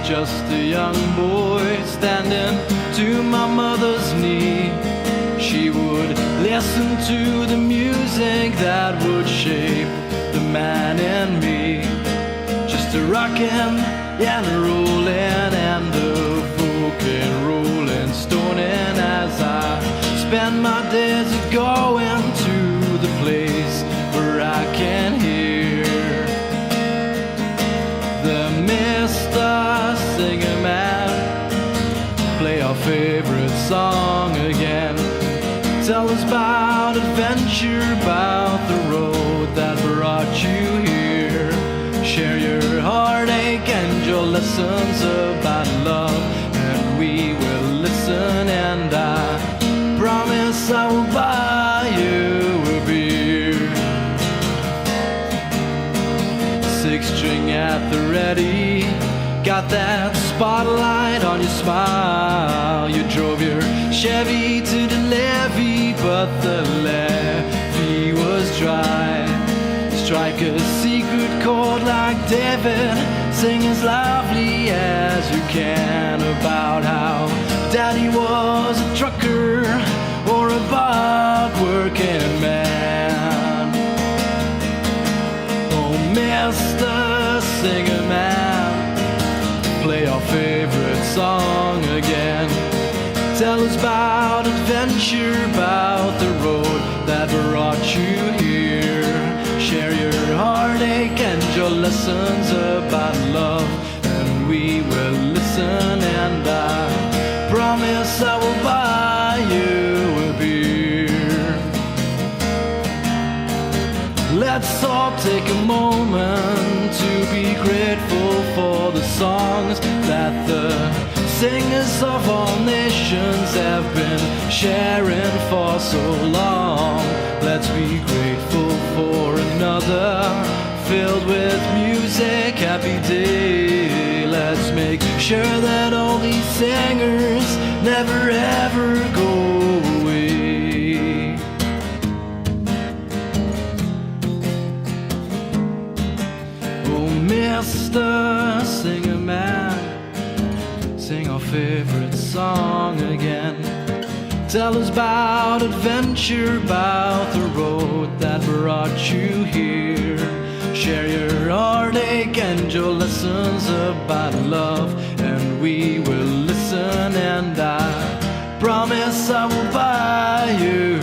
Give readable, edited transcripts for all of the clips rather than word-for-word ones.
just a young boy standing to my mother's knee. She would listen to the music that would shape the man in me. Just a rockin' and a rollin' and a folk and rollin', stonin' as I spend my days going to the place where I can hear the Mr. Singer Man play our favorite song again. Tell us about adventure, about the road that brought you here. Share your heartache and your lessons about love, and we will listen, and I promise I will buy you a beer. 6-string at the ready, got that spotlight on your smile. You drove your Chevy to the levee, but the levee was dry. Strike a secret chord like David, sing as loudly as you can about how Daddy was a trucker or a hard working man. Oh, Mr. Singer Man, play our favorite song again. Tell us about adventure, about the road that brought you here. Share your heartache and your lessons about love, and we will listen, and I promise I will buy you a beer. Let's all take a moment to be grateful for the songs that the singers of all nations have been sharing for so long. Let's be grateful for another filled with music happy day. Let's make sure that all these singers never ever go away. Oh, Mr. Singer Man, sing our favorite song again. Tell us about adventure, about the road that brought you here. Share your heartache and your lessons about love, and we will listen, and I promise I will buy you.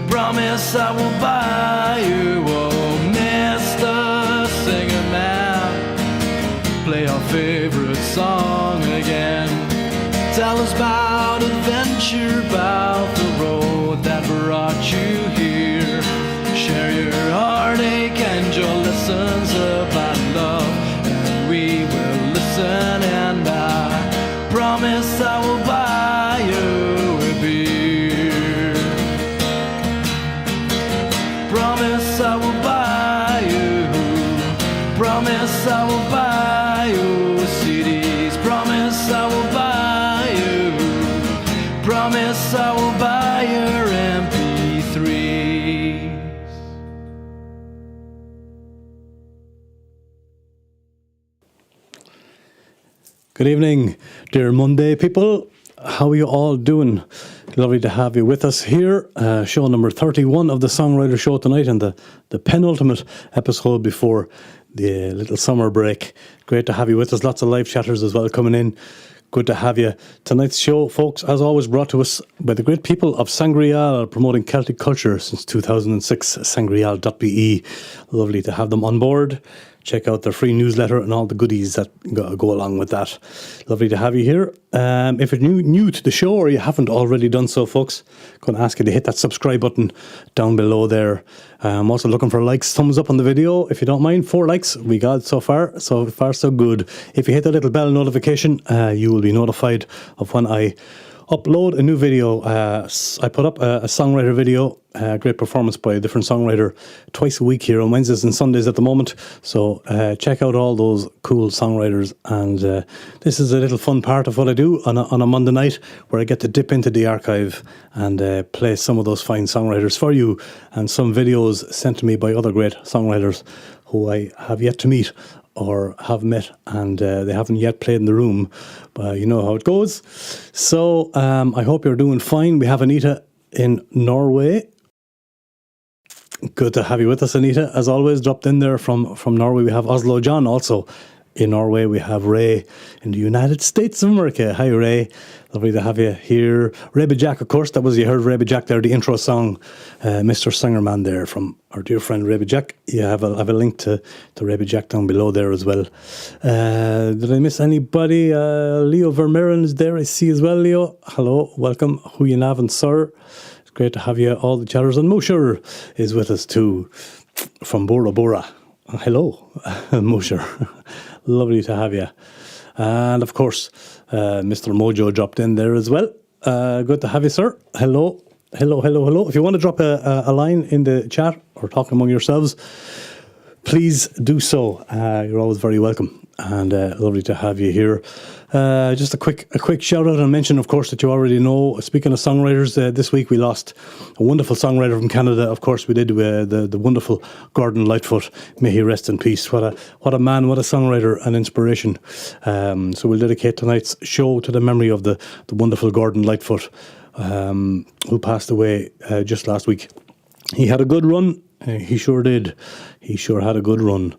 Promise I will buy you. Oh, Mr. Singer Man, play our favorite song again. Tell us about adventure, about the road that brought you here. Share your heartache and your lessons about love, and we will listen, and I promise I will buy you a beer. Promise I will buy you. Promise I will buy you CDs. Promise I will buy you. Promise I will buy your MP3s. Good evening, dear Monday people. How are you all doing? Lovely to have you with us here. Show number 31 of the Songwriter Show tonight, and the penultimate episode before the little summer break. Great to have you with us. Lots of live chatters as well coming in. Good to have you. Tonight's show, folks, as always, brought to us by the great people of Sangreal, promoting Celtic culture since 2006, sangreal.be. Lovely to have them on board. Check out their free newsletter and all the goodies that go along with that. Lovely to have you here. If you're new to the show, or you haven't already done so, folks, I'm going to ask you to hit that subscribe button down below there. I'm also looking for likes, thumbs up on the video, if you don't mind. 4 likes we got so far. So far, so good. If you hit that little bell notification, you will be notified of when I upload a new video. I put up a songwriter video, great performance by a different songwriter, twice a week here on Wednesdays and Sundays at the moment. So check out all those cool songwriters, and this is a little fun part of what I do on a Monday night, where I get to dip into the archive and play some of those fine songwriters for you, and some videos sent to me by other great songwriters who I have yet to meet or have met, and they haven't yet played in the room, but you know how it goes. So I hope you're doing fine. We have Anita in Norway. Good to have you with us, Anita. As always, dropped in there from Norway. We have Oslo John also in Norway. We have Ray in the United States of America. Hi, Ray. Lovely to have you here. Rebby Jack, of course. That was, you heard Rebby Jack there, the intro song, Mr. Singerman there from our dear friend Rebby Jack. Yeah, I have a link to Rebby Jack down below there as well. Did I miss anybody? Leo Vermeeren is there, I see as well, Leo. Hello, welcome. Who you having, sir? It's great to have you, all the chatters. And Mosher is with us too, from Bora Bora. Hello, Mosher. Lovely to have you. And of course, Mr. Mojo dropped in there as well. Good to have you, sir. Hello. If you want to drop a line in the chat or talk among yourselves, please do so. You're always very welcome, and lovely to have you here. Just a quick shout out and mention, of course, that you already know. Speaking of songwriters, this week we lost a wonderful songwriter from Canada. Of course, we did the wonderful Gordon Lightfoot. May he rest in peace. What a man, what a songwriter and inspiration. So we'll dedicate tonight's show to the memory of the wonderful Gordon Lightfoot, who passed away just last week. He had a good run. He sure did. He sure had a good run.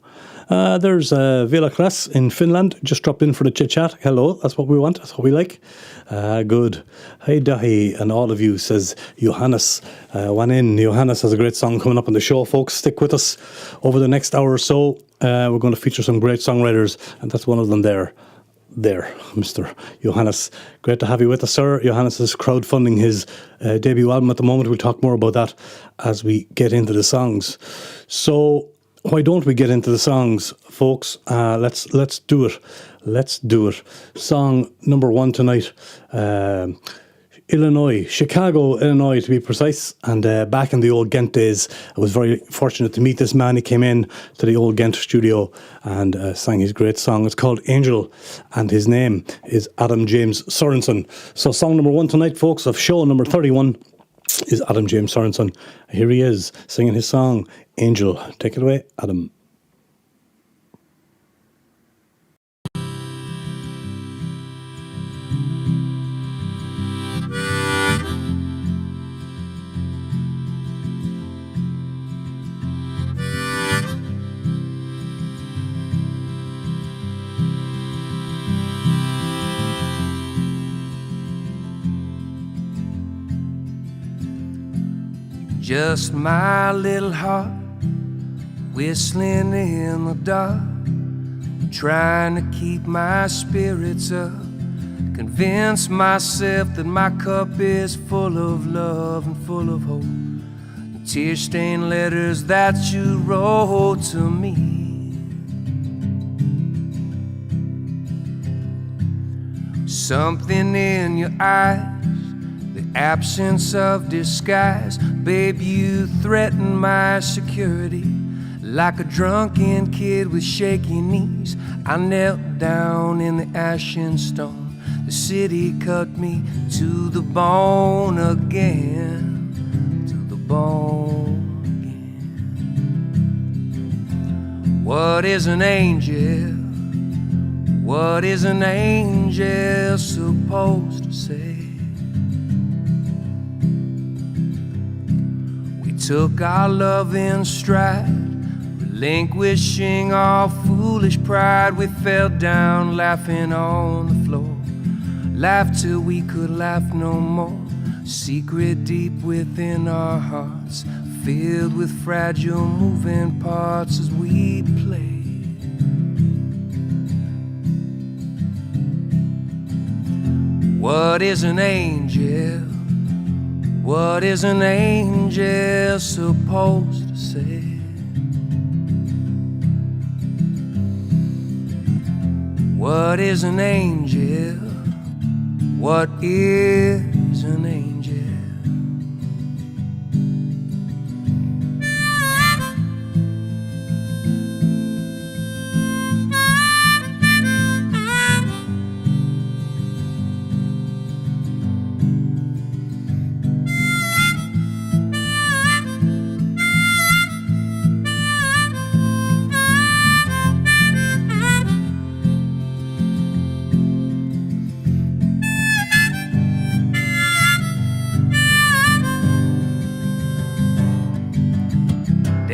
There's Vela Kras in Finland, just dropped in for the chit-chat. Hello, that's what we want, that's what we like. Good. Hey Dahi and all of you, says Johannes. One in. Johannes has a great song coming up on the show, folks. Stick with us over the next hour or so. We're going to feature some great songwriters, and that's one of them there, Mr. Johannes. Great to have you with us, sir. Johannes is crowdfunding his debut album at the moment. We'll talk more about that as we get into the songs. So why don't we get into the songs, folks? Let's do it. Let's do it. Song number 1 tonight. Chicago, Illinois to be precise, and back in the old Ghent days, I was very fortunate to meet this man. He came in to the old Ghent studio and sang his great song. It's called Angel, and his name is Adam James Sorensen. So song number 1 tonight, folks, of show number 31 is Adam James Sorensen. Here he is singing his song Angel. Take it away, Adam. Just my little heart whistling in the dark, trying to keep my spirits up, convince myself that my cup is full of love and full of hope. The tear-stained letters that you wrote to me, something in your eyes, the absence of disguise. Babe, you threaten my security like a drunken kid with shaky knees. I knelt down in the ashen stone. The city cut me to the bone again, to the bone again. What is an angel? What is an angel supposed to say? Took our love in stride, relinquishing our foolish pride. We fell down laughing on the floor, laughed till we could laugh no more. Secret deep within our hearts, filled with fragile moving parts as we played. What is an angel? What is an angel supposed to say? What is an angel? What is an angel?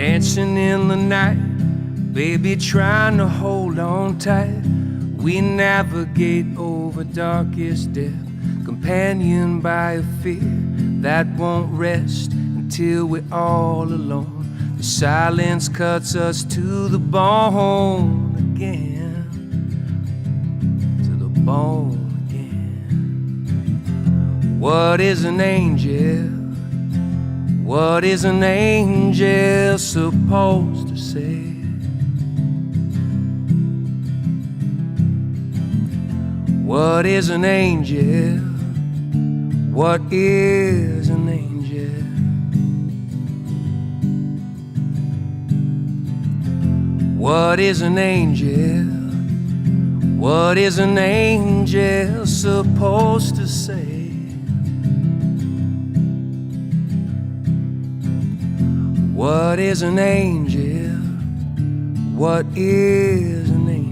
dancing in the night, baby trying to hold on tight. We navigate over darkest depth, companioned by a fear that won't rest until we're all alone. The silence cuts us to the bone again, to the bone again. What is an angel? What is an angel supposed to say? What is an angel? What is an angel? What is an angel? What is an angel supposed to say? What is an angel? What is an angel?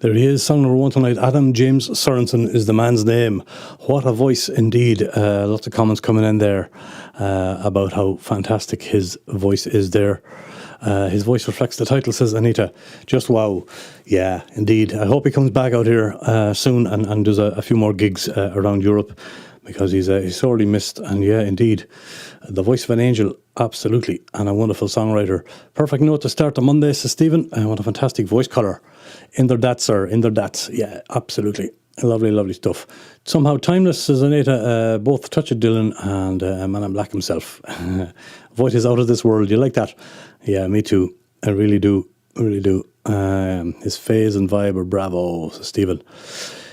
There he is, song number one tonight. Adam James Sorensen is the man's name. What a voice indeed. Lots of comments coming in there about how fantastic his voice is there. His voice reflects the title, says Anita. Just wow. Yeah, indeed. I hope he comes back out here soon and does a few more gigs around Europe, because he's sorely missed. And yeah, indeed, the voice of an angel, absolutely, and a wonderful songwriter. Perfect note to start the Monday, says Stephen. What a fantastic voice colour. In their dats, sir, in their dats. Yeah, absolutely. Lovely, lovely stuff. Somehow timeless, says Anita. Both touch of Dylan and Man in Black himself. Voice is out of this world. You like that? Yeah, me too. I really do. Really do. His phase and vibe are bravo, says Stephen.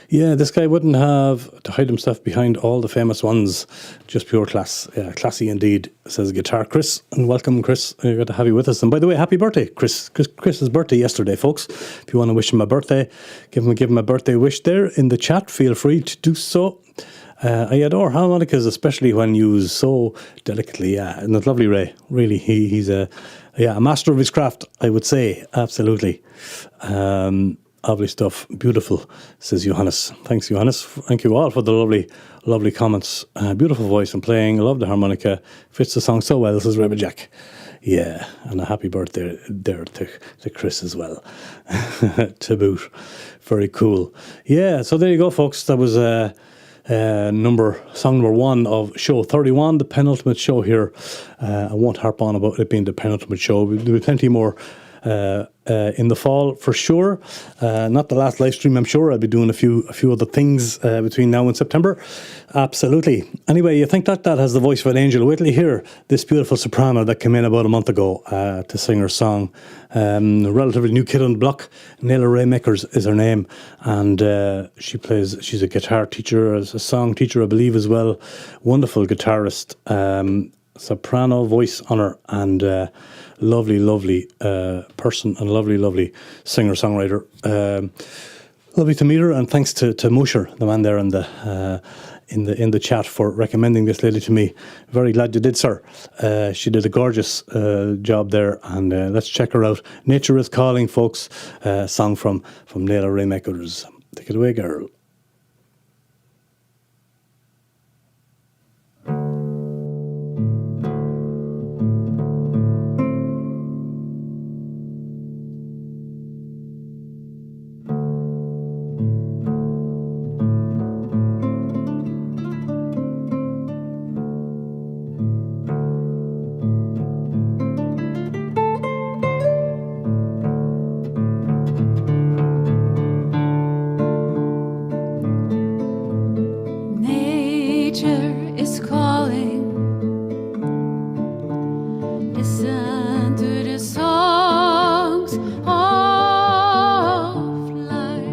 Yeah, this guy wouldn't have to hide himself behind all the famous ones. Just pure class. Yeah, classy indeed, says Guitar Chris. And welcome, Chris. Good to have you with us. And by the way, happy birthday, Chris. Chris's birthday yesterday, folks. If you want to wish him a birthday, give him a birthday wish there in the chat. Feel free to do so. I adore harmonicas, especially when used so delicately. Yeah, and that's lovely, Ray. Really, he's a master of his craft, I would say. Absolutely. Lovely stuff. Beautiful, says Johannes. Thanks, Johannes. Thank you all for the lovely, lovely comments. Beautiful voice and playing. I love the harmonica. Fits the song so well, says Rebel Jack. Yeah, and a happy birthday there to Chris as well. To boot. Very cool. Yeah, so there you go, folks. That was song number one of show 31, the penultimate show here. I won't harp on about it being the penultimate show. There'll be plenty more in the fall for sure. Not the last live stream, I'm sure. I'll be doing a few other things between now and September. Absolutely. Anyway, you think that has the voice of an angel. Wait till you hear this beautiful soprano that came in about a month ago to sing her song. A relatively new kid on the block. Naila Ray Makers is her name, and she's a guitar teacher, a song teacher, I believe, as well. Wonderful guitarist, soprano voice on her, and lovely person, and lovely singer-songwriter. Lovely to meet her, and thanks to Musher, the man there in the chat, for recommending this lady to me. Very glad you did, sir. She did a gorgeous job there, and let's check her out. Nature is Calling, folks. Song from Naila Ray Makers. Take it away, girl. Nature is calling. Listen to the songs of life.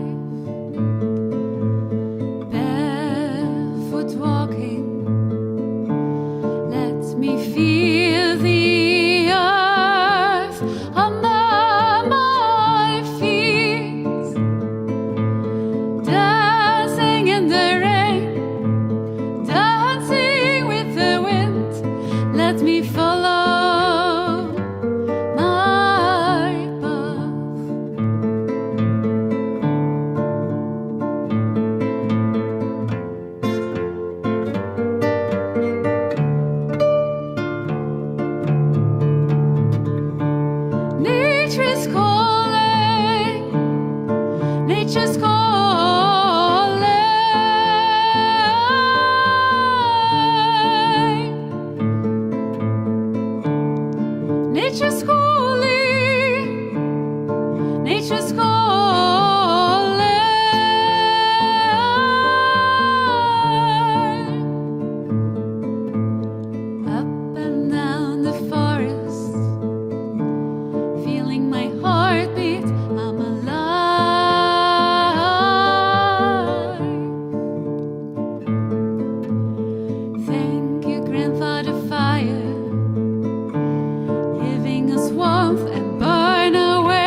Barefoot walking, let me feel the earth under my feet. Dancing in the rain, dancing with the wind, let me follow my path. Nature's calling, nature's calling, nature's calling, nature's calling. Up and down the forest, feeling my heartbeat, I'm alive. Thank you, Grandfather Fire, giving us warmth and burn away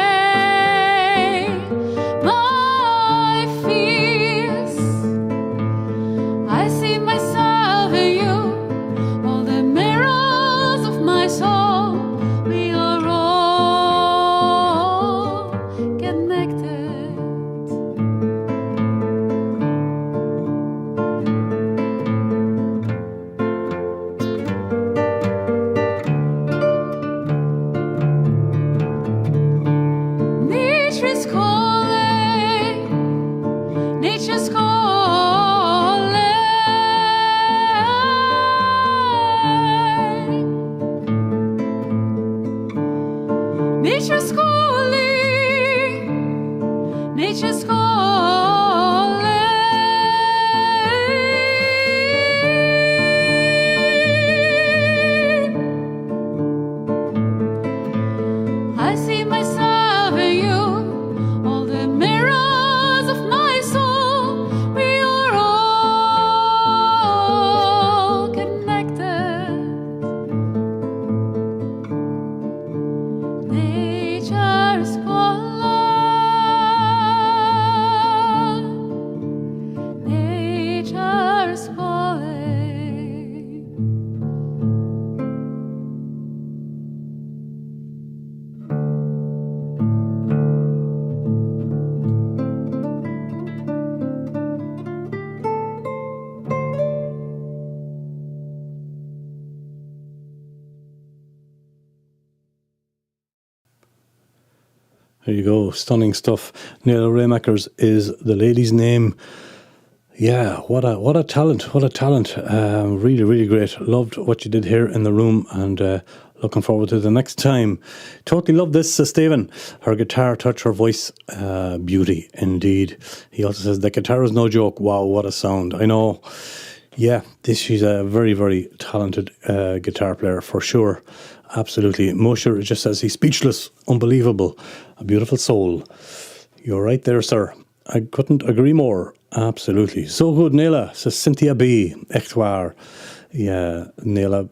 my fears. I see myself in you, all the mirrors of my soul. We are all connected. Nature's calling, nature's calling, nature's calling, nature's calling. I see myself in you, all the mirrors of my soul. We are all connected. Nature is calling. Nature is calling. There you go, stunning stuff. Neil Raymakers is the lady's name. Yeah, what a talent, what a talent. Really, really great. Loved what you did here in the room, and looking forward to the next time. Totally love this, Stephen. Her guitar touch, her voice, beauty indeed. He also says, the guitar is no joke. Wow, what a sound. I know. Yeah, she's a very, very talented guitar player for sure. Absolutely. Mosher just says he's speechless. Unbelievable. A beautiful soul. You're right there, sir. I couldn't agree more. Absolutely. So good, Nela, says Cynthia B. Echtoir. Yeah, Nela,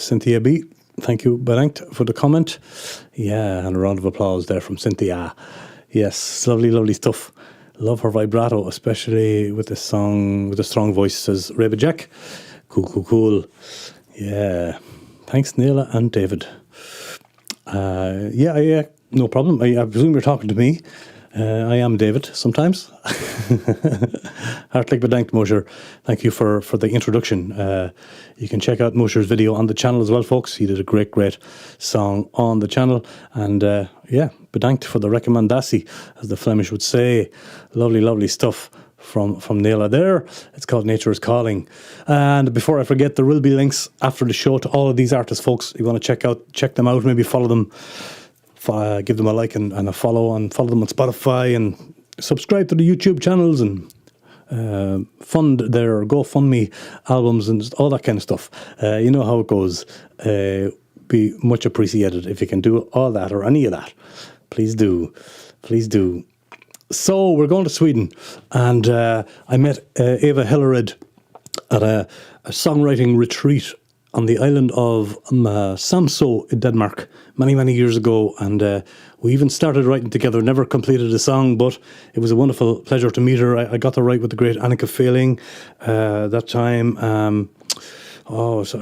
Cynthia B. Thank you, bedankt, for the comment. Yeah, and a round of applause there from Cynthia. Yes, lovely, lovely stuff. Love her vibrato, especially with the song, with the strong voice, says Reba Jack. Cool, cool, cool. Yeah. Thanks, Neela and David. Yeah, no problem. I presume you're talking to me. I am David sometimes. Hartelijk bedankt, Mosher. Thank you for the introduction. You can check out Mosher's video on the channel as well, folks. He did a great, great song on the channel. And yeah, bedankt for the recommendassie, as the Flemish would say. Lovely, lovely stuff from Neela there. It's called Nature is Calling. And before I forget, there will be links after the show to all of these artists, folks. You want to check them out, maybe follow them. Give them a like and a follow, and follow them on Spotify, and subscribe to the YouTube channels, and fund their GoFundMe albums and all that kind of stuff. You know how it goes. Be much appreciated if you can do all that or any of that. Please do. Please do. So we're going to Sweden, and I met Eva Hillered at a songwriting retreat on the island of Samsø in Denmark many, many years ago, and we even started writing together, never completed a song, but it was a wonderful pleasure to meet her. I got to write with the great Annika Fehling that time. Klaus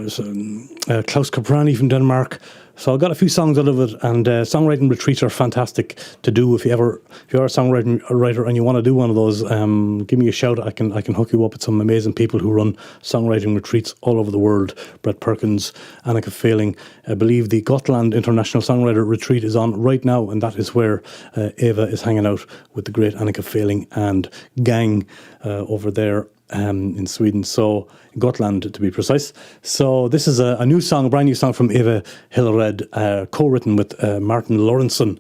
Kaprani from Denmark. So I got a few songs out of it, and songwriting retreats are fantastic to do. If you are a songwriter and you want to do one of those, give me a shout. I can hook you up with some amazing people who run songwriting retreats all over the world. Brett Perkins, Annika Fehling. I believe the Gotland International Songwriter Retreat is on right now, and that is where Eva is hanging out with the great Annika Fehling and gang over there. In Sweden, so Gotland to be precise. So this is a new song, a brand new song from Eva Hillered, co-written with Martin Lorentzen,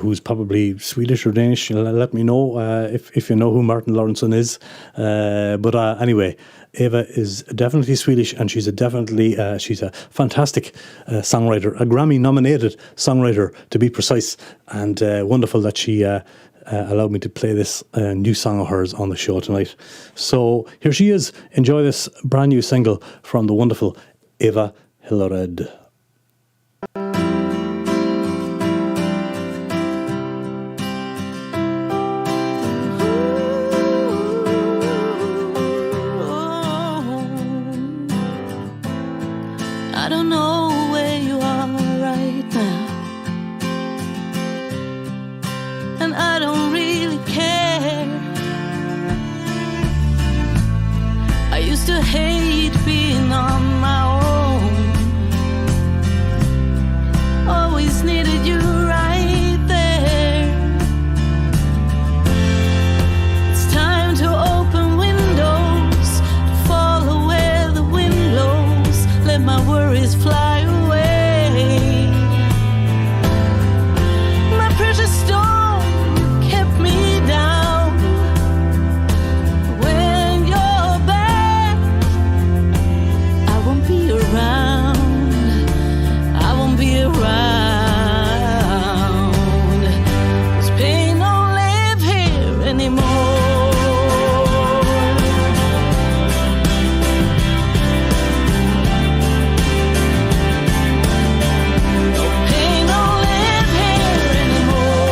who's probably Swedish or Danish. Let me know if you know who Martin Lorentzen is. But anyway, Eva is definitely Swedish, and she's a fantastic songwriter, a Grammy-nominated songwriter to be precise, and wonderful that she allowed me to play this new song of hers on the show tonight. So here she is. Enjoy this brand new single from the wonderful Eva Hillered. I don't know where you are right now, and I don't really care. I used to hate being on my own, always needed you right there. It's time to open windows, to follow where the wind blows, let my worries fly away. My precious stone kept me down. When you're back, I won't be around. I won't be around. 'Cause pain don't live here anymore. Pain don't live here anymore.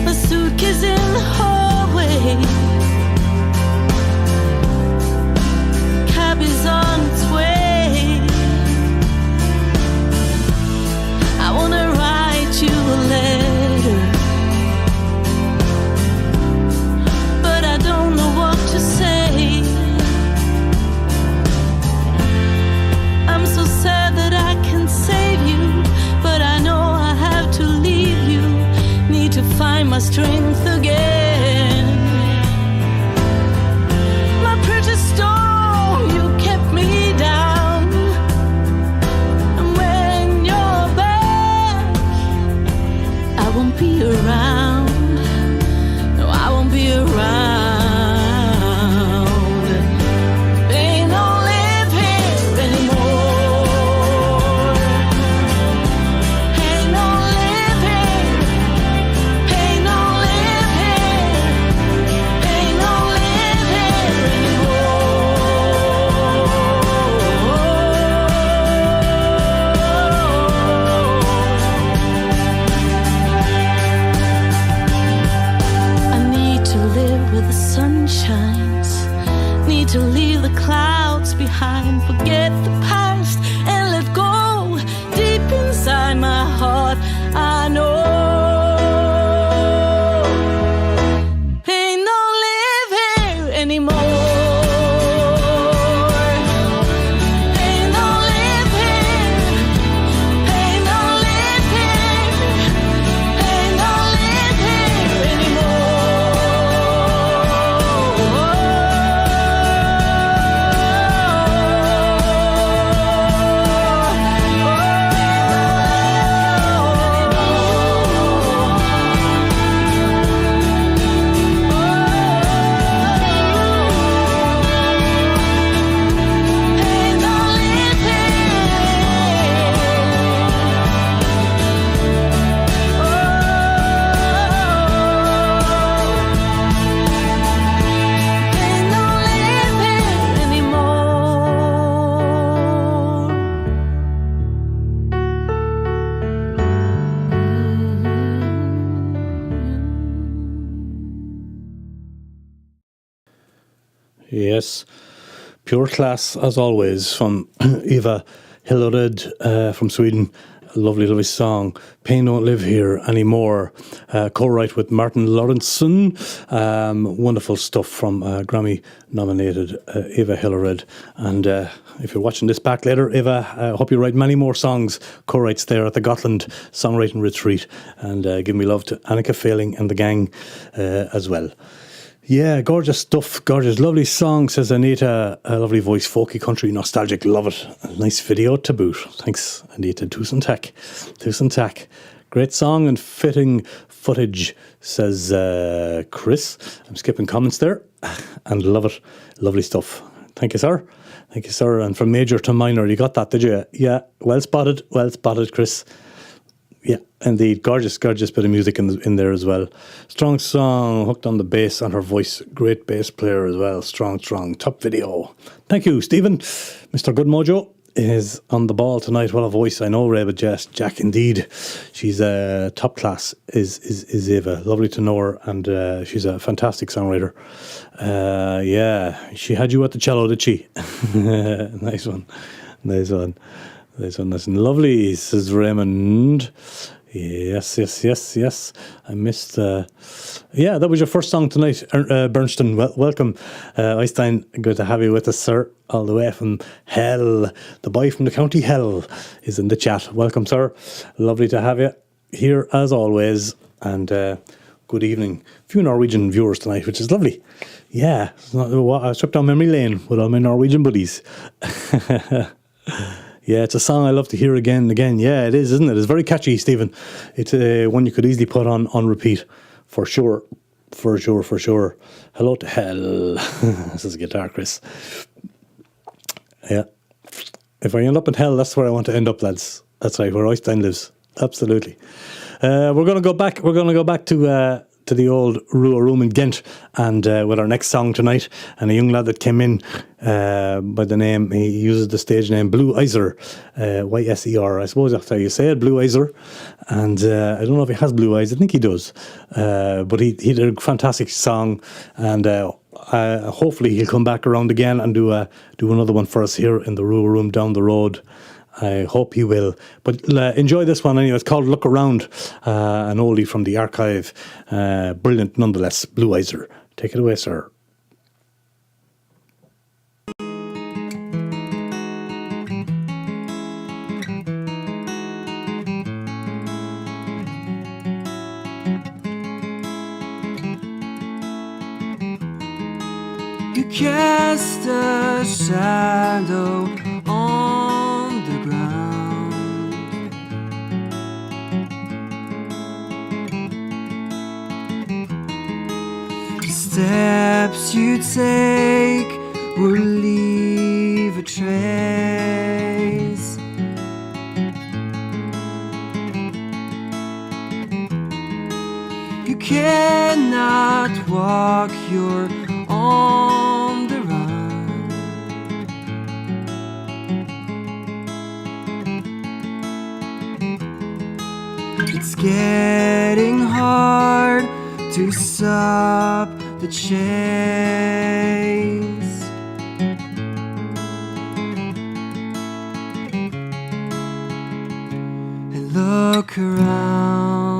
A suitcase in the hallway, cab is on its way. I wanna write you a letter, but I don't know what to say. I'm so sad that I can't save you, but I know I have to leave you. Need to find my strength again. My precious stone, you kept me down. And when you're back, I won't be around. No, I won't be around. Pain don't live here anymore. Pain don't live here. Pain don't live here Yes. Pure class, as always, from Eva Hillered from Sweden. A lovely, lovely song. Pain Don't Live Here Anymore. Co-write with Martin Lawrenson. Wonderful stuff from Grammy-nominated Eva Hillered. And if you're watching this back later, Eva, I hope you write many more songs. Co-writes there at the Gotland Songwriting Retreat. And give me love to Annika Failing and the gang as well. Yeah, gorgeous stuff, gorgeous, lovely song, says Anita. A lovely voice, folky, country, nostalgic, love it. A nice video to boot. Thanks, Anita. Tusen tack. Great song and fitting footage, says Chris. I'm skipping comments there. And love it. Lovely stuff. Thank you, sir. Thank you, sir. And from major to minor, you got that, did you? Yeah, well spotted, Chris. Yeah, indeed. Gorgeous bit of music in there as well. Strong song, hooked on the bass and her voice. Great bass player as well. Strong. Top video. Thank you, Stephen. Mr. Good Mojo is on the ball tonight. What a voice. I know, Ray, but Jack, indeed. She's top class, is Eva. Lovely to know her, and she's a fantastic songwriter. Yeah, she had you at the cello, did she? Nice one. That's lovely, says Raymond. Yes. I missed. Yeah, that was your first song tonight, Bernstein. Welcome, Einstein. Good to have you with us, sir. All the way from Hell. The boy from the county Hell is in the chat. Welcome, sir. Lovely to have you here as always. And good evening. A few Norwegian viewers tonight, which is lovely. Yeah, I swept down memory lane with all my Norwegian buddies. Yeah, it's a song I love to hear again and again. Yeah, it is, isn't it? It's very catchy, Stephen. It's one you could easily put on repeat. For sure. Hello to Hell. This is guitar, Chris. Yeah. If I end up in hell, that's where I want to end up, lads. That's right, where Einstein lives. Absolutely. We're going to go back to the old Rua Room in Ghent, and with our next song tonight, and a young lad that came in by the name, he uses the stage name Blue Eyser, Y-S-E-R, I suppose that's how you say it, Blue Eyser, and I don't know if he has blue eyes, I think he does, but he did a fantastic song, and hopefully he'll come back around again and do another one for us here in the Rua Room down the road. I hope he will. But enjoy this one anyway. It's called Look Around, an oldie from the archive. Brilliant nonetheless. Blue Eyser. Take it away, sir. You cast a shadow on the ground. The steps you take will leave a trace. You cannot walk your on the run. It's getting hard to stop the chase. And look around.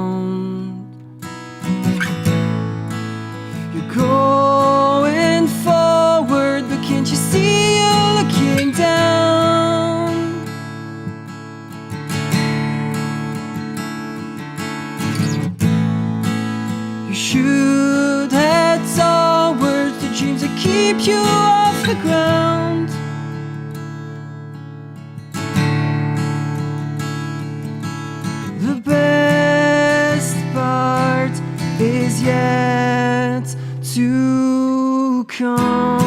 You're going forward, but can't you see you're looking down? You should head towards the dreams that keep you off the ground. The best part is yet to come.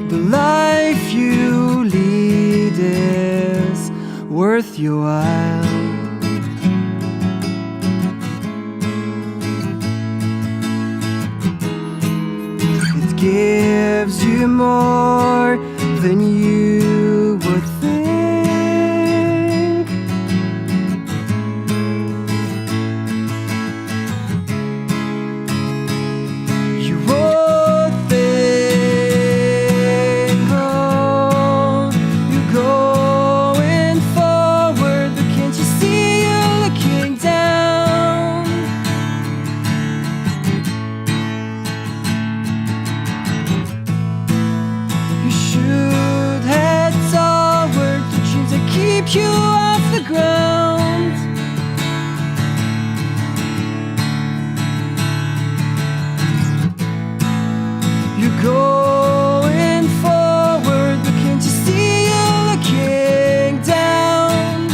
The life you lead is worth your while. It gives you more than you ground. You're going forward, but can't you see you're looking down?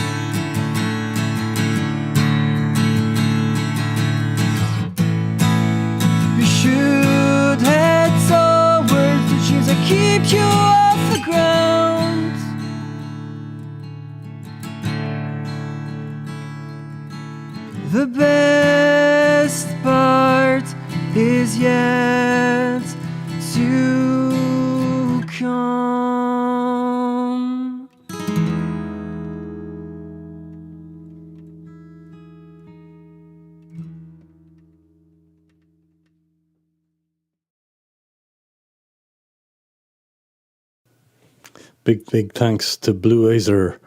You should head towards the dreams that keep you off the ground. The best part is yet to come. Big thanks to Blue Oyster.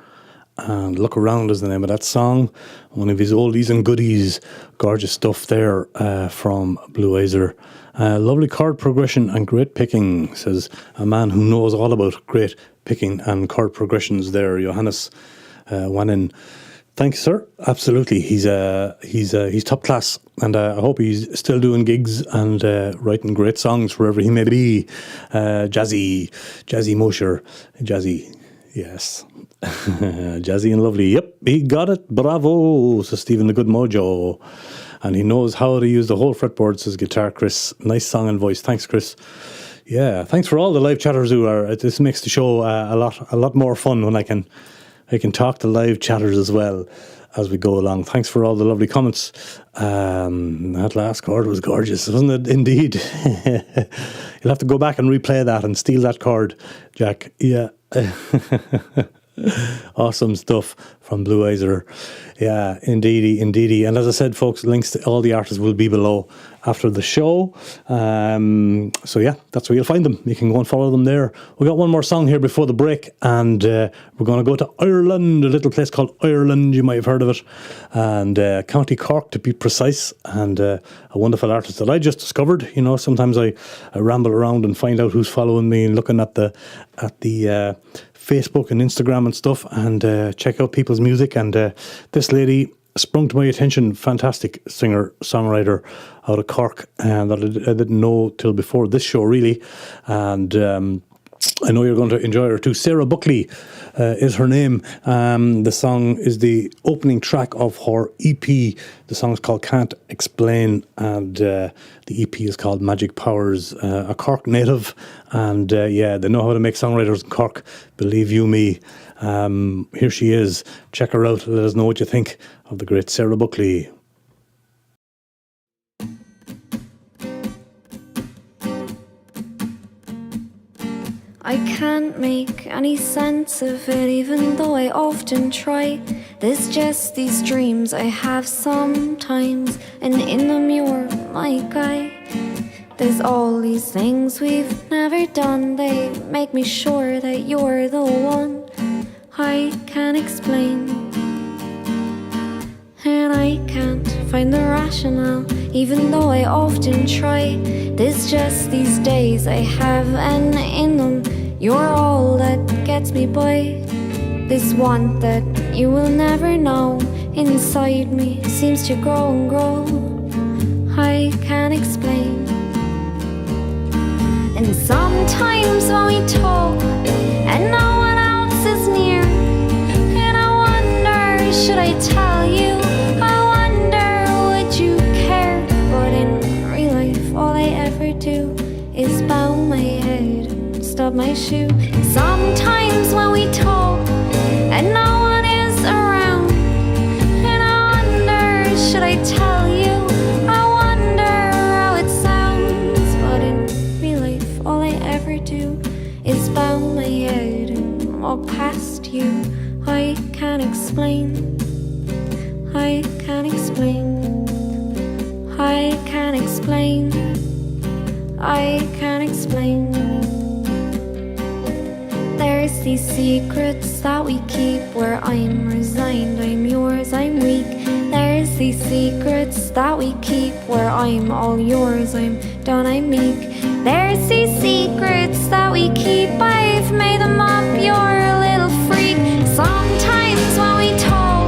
And Look Around is the name of that song. One of his oldies and goodies. Gorgeous stuff there from Blue Oyster. Lovely chord progression and great picking, says a man who knows all about great picking and chord progressions there, Johannes Wanin. Thanks, sir. Absolutely. He's top class, and I hope he's still doing gigs and writing great songs wherever he may be. Jazzy Mosher. Jazzy, yes. Jazzy and lovely. Yep, he got it. Bravo, says Stephen the Good Mojo. And he knows how to use the whole fretboard, says Guitar Chris. Nice song and voice. Thanks, Chris. Yeah, thanks for all the live chatters who are. This makes the show a lot more fun when I can talk to live chatters as well as we go along. Thanks for all the lovely comments. That last chord was gorgeous, wasn't it? Indeed. You'll have to go back and replay that and steal that chord, Jack. Yeah. Awesome stuff from Blue Oyster. Yeah, indeedy. And as I said, folks, links to all the artists will be below after the show. So yeah, that's where you'll find them. You can go and follow them there. We got one more song here before the break, and we're going to go to Ireland, a little place called Ireland. You might have heard of it, and County Cork to be precise. And a wonderful artist that I just discovered. You know, sometimes I ramble around and find out who's following me and looking at the Facebook and Instagram and stuff, and check out people's music. And this lady sprung to my attention. Fantastic singer-songwriter out of Cork, and that I didn't know till before this show, really. And I know you're going to enjoy her too. Sarah Buckley is her name. The song is the opening track of her EP. The song is called Can't Explain, and the EP is called Magic Powers. A Cork native, and yeah, they know how to make songwriters in Cork, believe you me. Here she is. Check her out. Let us know what you think of the great Sarah Buckley. I can't make any sense of it, even though I often try. There's just these dreams I have sometimes, and in them you're my guy. There's all these things we've never done, they make me sure that you're the one I can't explain. And I can't find the rationale, even though I often try. There's just these days I have, and in them you're all that gets me by. This want that you will never know inside me seems to grow and grow. I can't explain. And sometimes when we talk and no one else is near, and I wonder, should I tell you? I wonder, would you care? But in real life, all I ever do is bow my head and stub my shoe. And sometimes when we talk and no one is around, and I wonder, should I tell you? I wonder how it sounds. But in real life, all I ever do is bow my head and walk past you. I can't explain. I can't explain. I can't explain. I can't explain. There's these secrets that we keep, where I'm resigned, I'm yours, I'm weak. There's these secrets that we keep, where I'm all yours, I'm done, I'm meek. There's these secrets that we keep, I've made them up, you're a little freak. Sometimes when we talk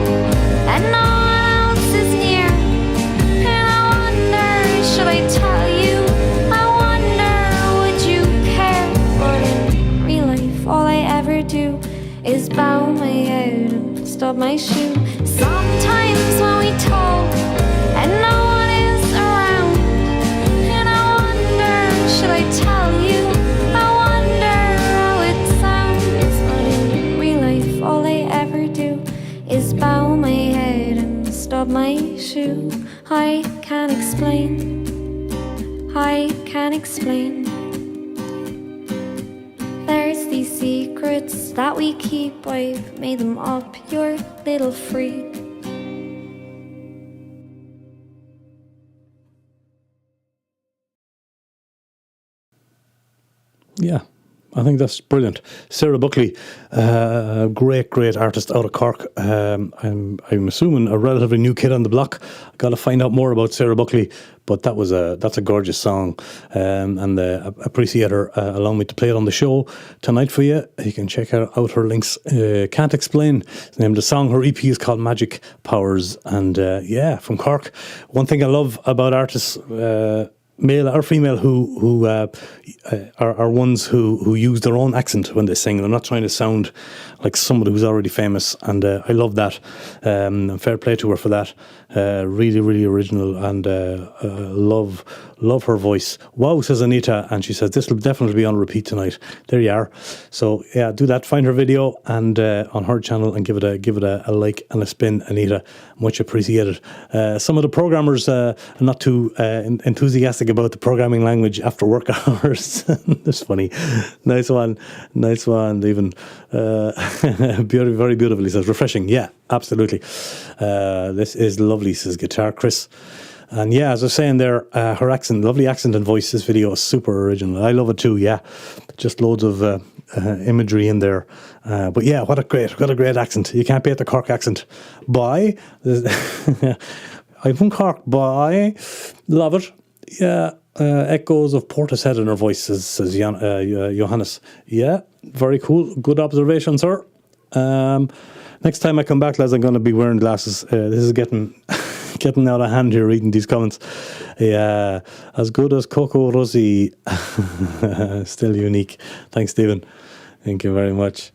my shoe. Sometimes when we talk and no one is around, and I wonder, should I tell you? I wonder how it sounds. But in real life, all I ever do is bow my head and stub my shoe. I can't explain. I can't explain. There's these secrets that we keep. I've made them up, your little freak. Yeah, I think that's brilliant. Sarah Buckley, great artist out of Cork. I'm assuming a relatively new kid on the block. I've got to find out more about Sarah Buckley, but that's a gorgeous song, and appreciate her allowing me to play it on the show tonight for you. You can check out her links. Can't Explain is the name of the song. Her EP is called Magic Powers, and from Cork. One thing I love about artists, male or female, who are ones who use their own accent when they sing. I'm not trying to sound like somebody who's already famous, and I love that. Fair play to her for that. Really original, and love her voice. Wow, says Anita, and she says this will definitely be on repeat tonight. There you are. So yeah, do that. Find her video and on her channel and give it a like and a spin, Anita. Much appreciated. Some of the programmers are not too enthusiastic about the programming language after work hours. That's funny. Nice one, Stephen. Very beautifully says refreshing. Yeah, absolutely. This is lovely, says Guitar Chris. And yeah, as I was saying there, her accent, lovely accent and voice. This video is super original. I love it too. Yeah, just loads of imagery in there. But yeah, what a great accent. You can't beat the Cork accent. Bye. I'm from Cork. Bye. Love it. Yeah. Echoes of Portishead in her voice, says Johannes. Yeah, very cool. Good observation, sir. Next time I come back, lads, I'm going to be wearing glasses. This is getting out of hand here, reading these comments. Yeah, as good as Coco Rossi. Still unique. Thanks, Stephen. Thank you very much.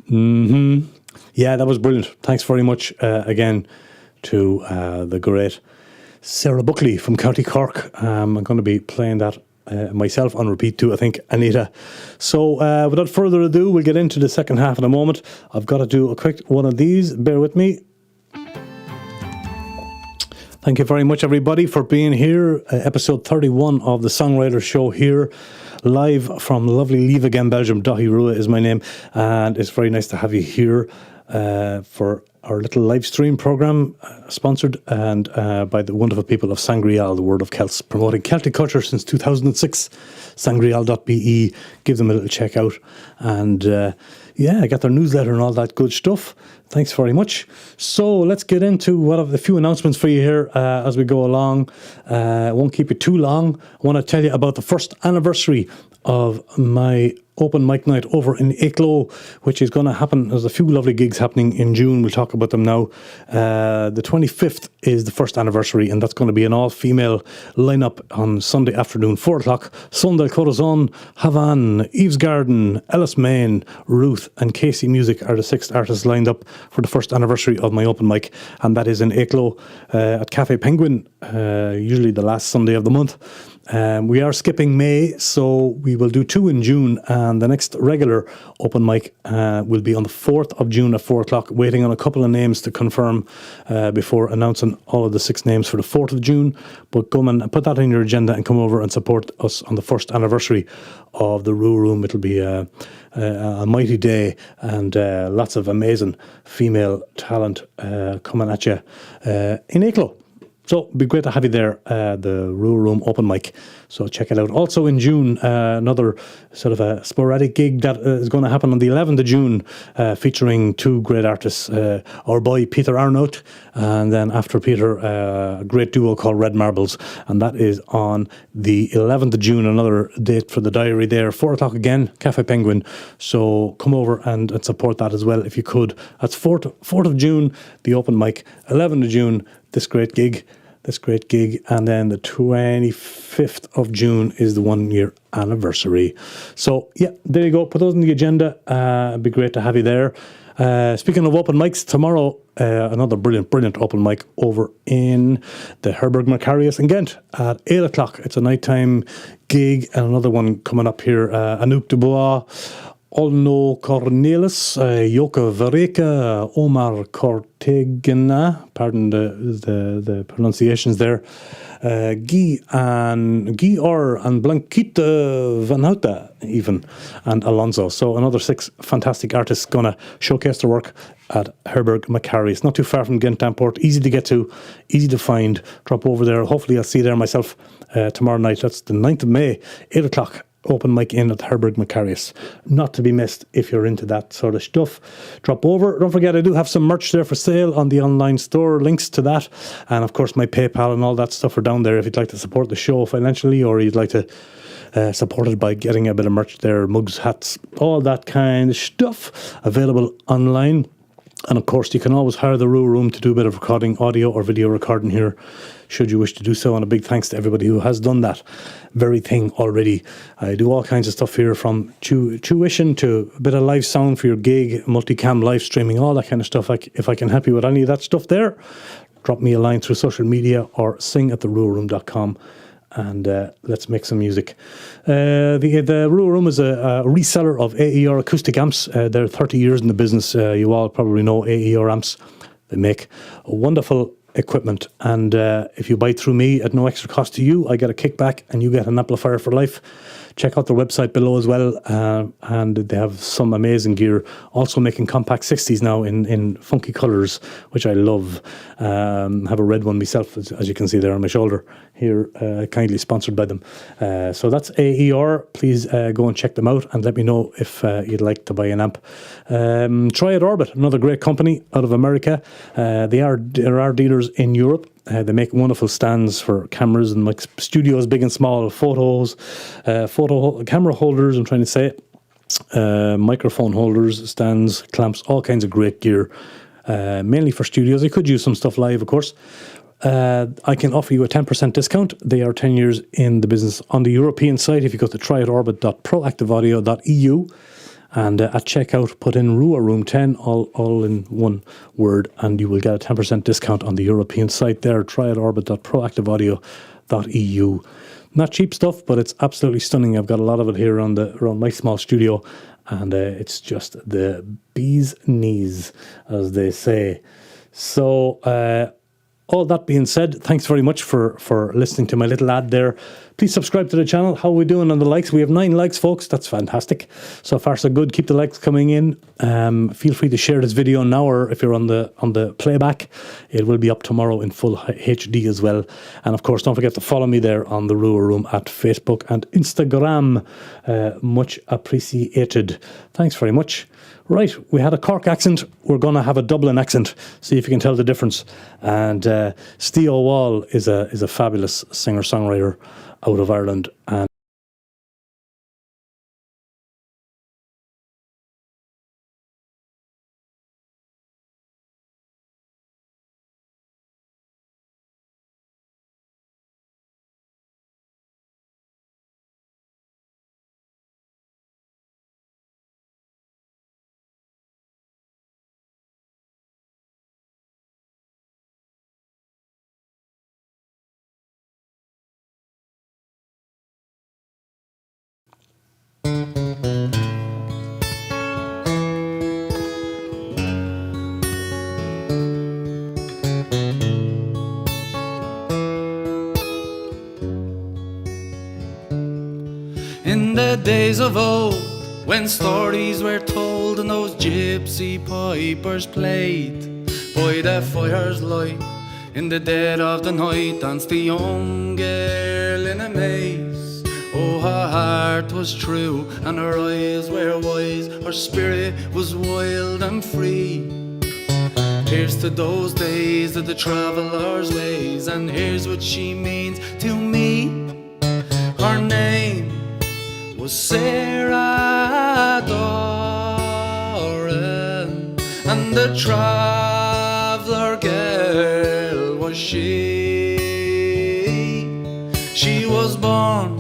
Yeah, that was brilliant. Thanks very much again to the great Sarah Buckley from County Cork. I'm going to be playing that myself on repeat too, I think, Anita. So without further ado, we'll get into the second half in a moment. I've got to do a quick one of these. Bear with me. Thank you very much, everybody, for being here. Episode 31 of the Songwriter Show here, live from lovely Leave Again, Belgium. Dahi Rua is my name, and it's very nice to have you here for our little live stream program, sponsored and by the wonderful people of Sangreal, the Word of Celts, promoting Celtic culture since 2006. Sangreal.be, give them a little check out, and I got their newsletter and all that good stuff. Thanks very much. So let's get into a few announcements for you here as we go along. I won't keep it too long. I want to tell you about the first anniversary of my open mic night over in Ecklo, which is going to happen. There's a few lovely gigs happening in June. We'll talk about them now. The 25th is the first anniversary, and that's going to be an all-female lineup on Sunday afternoon, 4 o'clock. Sunday Corazon, Havan, Eve's Garden, Ellis Main, Ruth and Casey Music are the 6 artists lined up for the first anniversary of my open mic, and that is in Ecklo at Cafe Penguin, usually the last Sunday of the month. We are skipping May, so we will do 2 in June, and the next regular open mic will be on the 4th of June at 4 o'clock, waiting on a couple of names to confirm before announcing all of the 6 names for the 4th of June. But come and put that in your agenda and come over and support us on the first anniversary of the Rua Room. It'll be a mighty day, and lots of amazing female talent coming at you in Ecklo. So it'd be great to have you there, the Rua Room open mic. So check it out. Also in June, another sort of a sporadic gig that is going to happen on the 11th of June, featuring 2 great artists, our boy Peter Arnout, and then after Peter, a great duo called Red Marbles. And that is on the 11th of June, another date for the diary there, 4 o'clock again, Cafe Penguin. So come over and support that as well if you could. That's 4th of June, the open mic, 11th of June, this great gig, and then the 25th of June is the 1-year anniversary. So yeah, there you go. Put those in the agenda. It'd be great to have you there. Speaking of open mics, tomorrow another brilliant open mic over in the Herberg Macarius in Ghent at 8 o'clock. It's a nighttime gig, and another one coming up here. Anouk Dubois, Olno Cornelis, Joka Vareka, Omar Cortegana, pardon the pronunciations there, Guy and Blanquita Van Houten even, and Alonso. So another 6 fantastic artists going to showcase their work at Herberg Macarius. Not too far from Ghent Airport, easy to get to, easy to find. Drop over there. Hopefully I'll see you there myself tomorrow night. That's the 9th of May, 8 o'clock. Open mic in at Herberg Macarius. Not to be missed if you're into that sort of stuff. Drop over. Don't forget, I do have some merch there for sale on the online store. Links to that. And of course, my PayPal and all that stuff are down there if you'd like to support the show financially, or you'd like to support it by getting a bit of merch there, mugs, hats, all that kind of stuff available online. And of course, you can always hire the Rua Room to do a bit of recording, audio or video recording here, should you wish to do so. And a big thanks to everybody who has done that very thing already. I do all kinds of stuff here, from tuition to a bit of live sound for your gig, multicam live streaming, all that kind of stuff. If I can help you with any of that stuff there, drop me a line through social media or sing@theruaroom.com. And let's make some music. The Rua Room is a reseller of AER acoustic amps. They're 30 years in the business. You all probably know AER amps. They make wonderful equipment. And if you buy through me at no extra cost to you, I get a kickback and you get an amplifier for life. Check out their website below as well. And they have some amazing gear. Also making compact 60s now in funky colours, which I love. Have a red one myself, as you can see there on my shoulder here, kindly sponsored by them. So that's AER. Please go and check them out and let me know if you'd like to buy an amp. Triad Orbit, another great company out of America. There are dealers in Europe. They make wonderful stands for cameras and like studios, big and small, camera holders, I'm trying to say it, microphone holders, stands, clamps, all kinds of great gear, mainly for studios. You could use some stuff live, of course. I can offer you a 10% discount. They are 10 years in the business on the European side. If you go to tryodorbit.proactiveaudio.eu, and at checkout, put in Rua Room 10, all in one word, and you will get a 10% discount on the European site there, tryodorbit.proactiveaudio.eu. Not cheap stuff, but it's absolutely stunning. I've got a lot of it here around my small studio, and it's just the bee's knees, as they say. So, all that being said, thanks very much for listening to my little ad there. Please subscribe to the channel. How are we doing on the likes? We have 9 likes, folks. That's fantastic. So far, so good. Keep the likes coming in. Feel free to share this video now, or if you're on the playback, it will be up tomorrow in full HD as well. And of course, don't forget to follow me there on the Rua Room at Facebook and Instagram. Much appreciated. Thanks very much. Right, we had a Cork accent. We're going to have a Dublin accent. See if you can tell the difference. And Steve O'Wall is a fabulous singer-songwriter out of Ireland. And In the days of old, when stories were told and those gypsy pipers played, by the fire's light, in the dead of the night, danced the young girl in a maze. Oh, her heart was true and her eyes were wise, her spirit was wild and free. Here's to those days of the traveller's ways, and here's what she means to me. Her name was Sarah Doran, and the traveller girl was she. She was born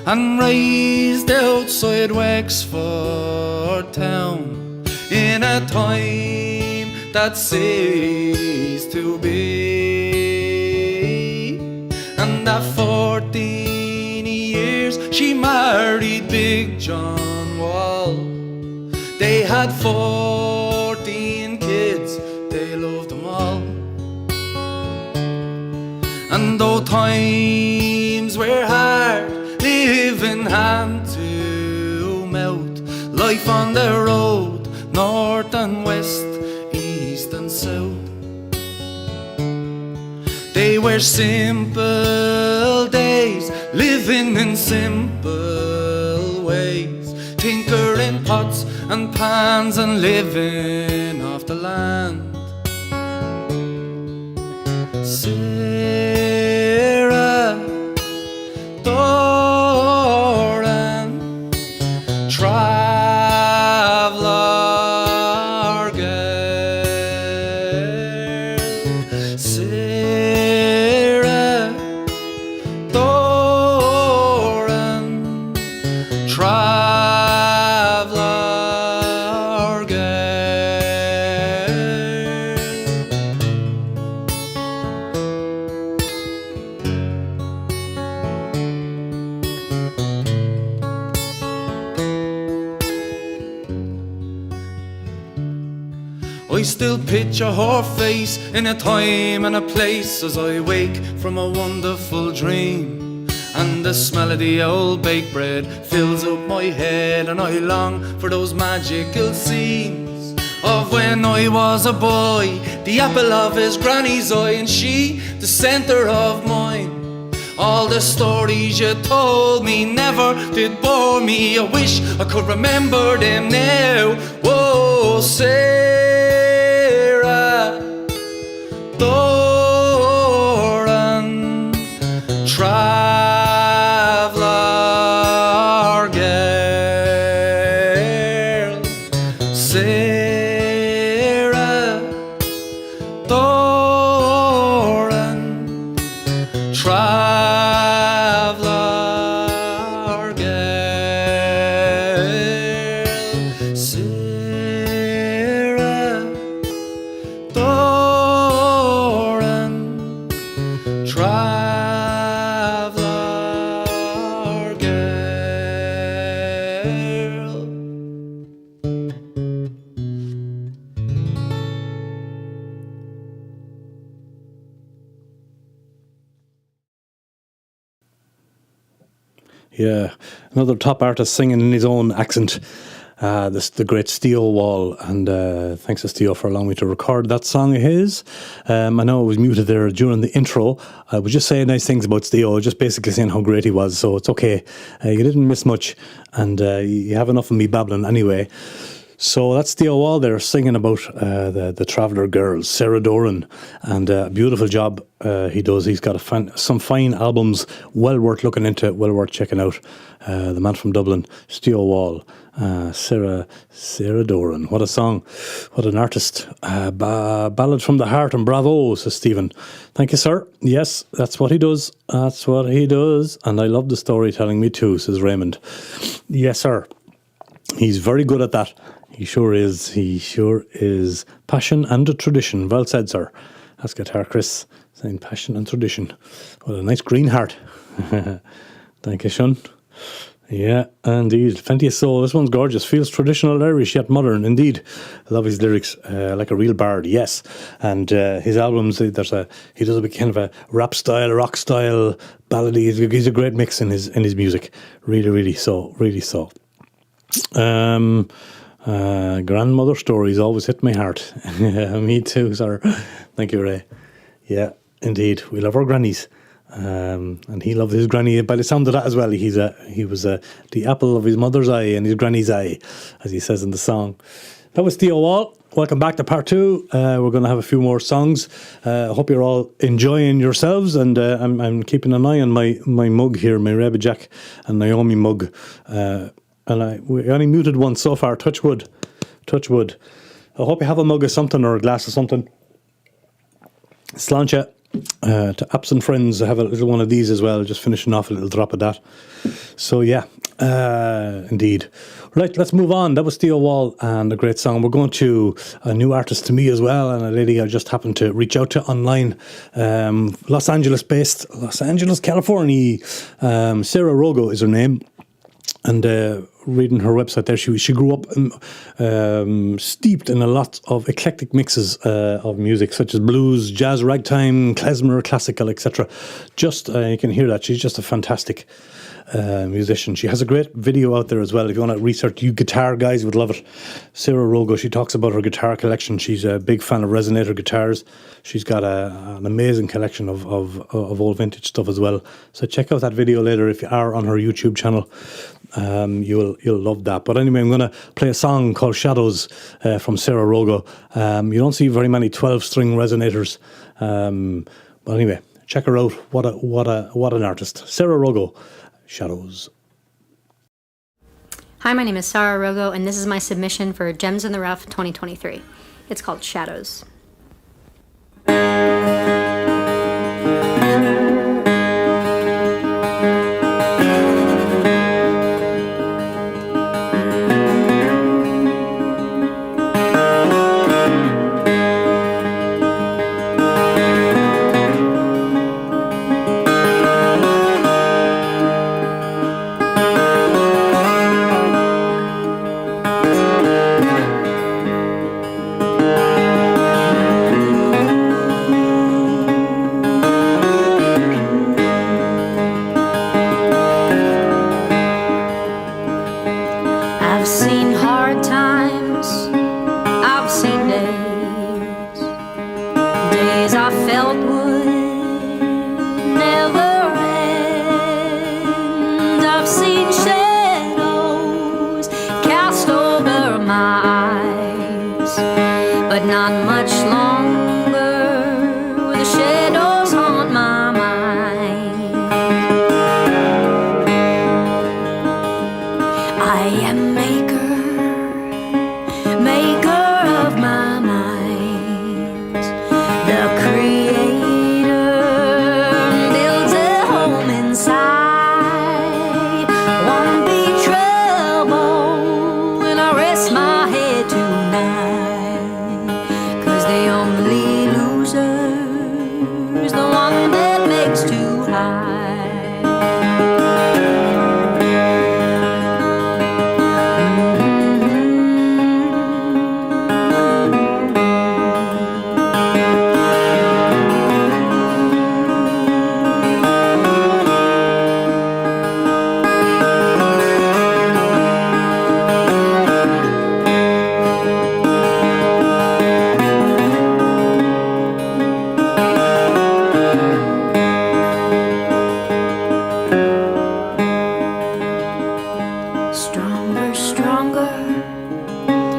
and raised outside Wexford town in a time that ceased to be. And at 14 years she married Big John Wall. They had 14 kids, they loved them all. And though times were hard, living hand to mouth, life on the road, north and west, east and south, they were simple days, living in simple ways, tinkering pots and pans and living off the land. Sarah Doran, traveller girl. Sarah Doran, traveller girl. I still picture her face in a time and a place as I wake from a wonderful dream. And the smell of the old baked bread fills up my head, and I long for those magical scenes of when I was a boy, the apple of his granny's eye, and she the centre of mine. All the stories you told me never did bore me. I wish I could remember them now. Whoa, Sarah Doran, traveller girl. Sarah Doran, traveller girl. Sarah Doran, traveller girl. Yeah, another top artist singing in his own accent. The great Steo Wall, and thanks to Steo for allowing me to record that song of his. I know it was muted there during the intro. I was just saying nice things about Steo, just basically saying how great he was, so it's okay. You didn't miss much, and you have enough of me babbling anyway. So that's Steo Wall there singing about the Traveller Girls, Sarah Doran, and beautiful job he does. He's got some fine albums, well worth looking into, well worth checking out. The man from Dublin, Steo Wall, Sarah Doran. What a song, what an artist. Ballad from the heart, and bravo, says Stephen. Thank you, sir. Yes, that's what he does. That's what he does. And I love the storytelling, me too, says Raymond. Yes, sir. He's very good at that. He sure is. He sure is. Passion and a tradition. Well said, sir. That's Guitar Chris saying passion and tradition. What a nice green heart. Thank you, Sean. Yeah, indeed. Plenty of soul. This one's gorgeous. Feels traditional Irish yet modern. Indeed. I love his lyrics. Like a real bard, yes. And his albums, he does a bit kind of a rap style, rock style, ballady. He's a great mix in his music. Really, really so. Really so. Grandmother stories always hit my heart. Me too, sir. Thank you, Ray. Yeah, indeed. We love our grannies. And he loved his granny by the sound of that as well. He was the apple of his mother's eye and his granny's eye, as he says in the song. That was Steo Wall. Welcome back to part 2. We're going to have a few more songs. I hope you're all enjoying yourselves, and I'm keeping an eye on my mug here, my Rebbe Jack and Naomi mug. And we only muted one so far. Touch wood. Touch wood. I hope you have a mug of something or a glass of something. Sláinte to apps and friends. I have a little one of these as well. Just finishing off a little drop of that. So yeah, Indeed. Right, let's move on. That was Theo Wall and a great song. We're going to a new artist to me as well, and a lady I just happened to reach out to online. Los Angeles, California. Sarah Rogo is her name. And reading her website there, she grew up steeped in a lot of eclectic mixes of music, such as blues, jazz, ragtime, klezmer, classical, etc. Just you can hear that she's just a fantastic musician. She has a great video out there as well. If you want to research, you guitar guys would love it. Sarah Rogo, she talks about her guitar collection. She's a big fan of resonator guitars. She's got an amazing collection of old vintage stuff as well. So check out that video later if you are on her YouTube channel. You'll love that. But anyway, I'm going to play a song called Shadows from Sarah Rogo. You don't see very many 12-string resonators. But anyway, check her out. What an artist. Sarah Rogo. Shadows. Hi, my name is Sarah Rogo, and this is my submission for Gems in the Rough 2023. It's called Shadows. I've seen hard times, I've seen days, days I felt would never end. I've seen shadows cast over my eyes, but not much longer will the shadows haunt my mind. I am maker of my mind. The creator builds a home inside. Won't be trouble when I rest my head tonight. 'Cause the only loser's the one that makes too high. Stronger, stronger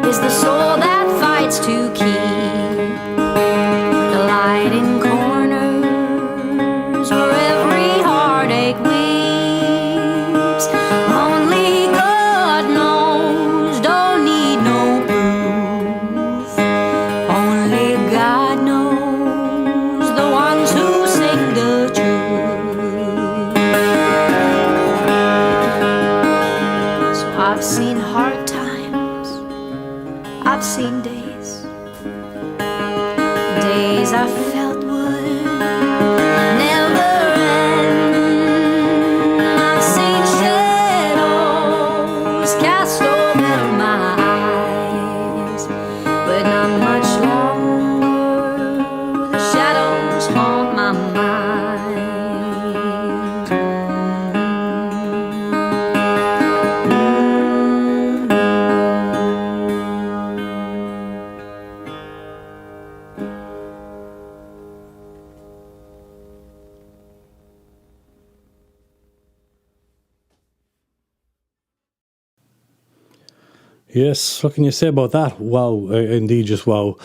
is the soul that fights to keep the light in corners where every heartache weeps. Only God knows, don't need no proof. Only God knows the ones who sing the truth. So I've seen hard times, I've seen days, days I felt would never end. I've seen shadows cast over my eyes, but not much longer will the shadows haunt my mind. Yes, what can you say about that? Wow, indeed, just wow.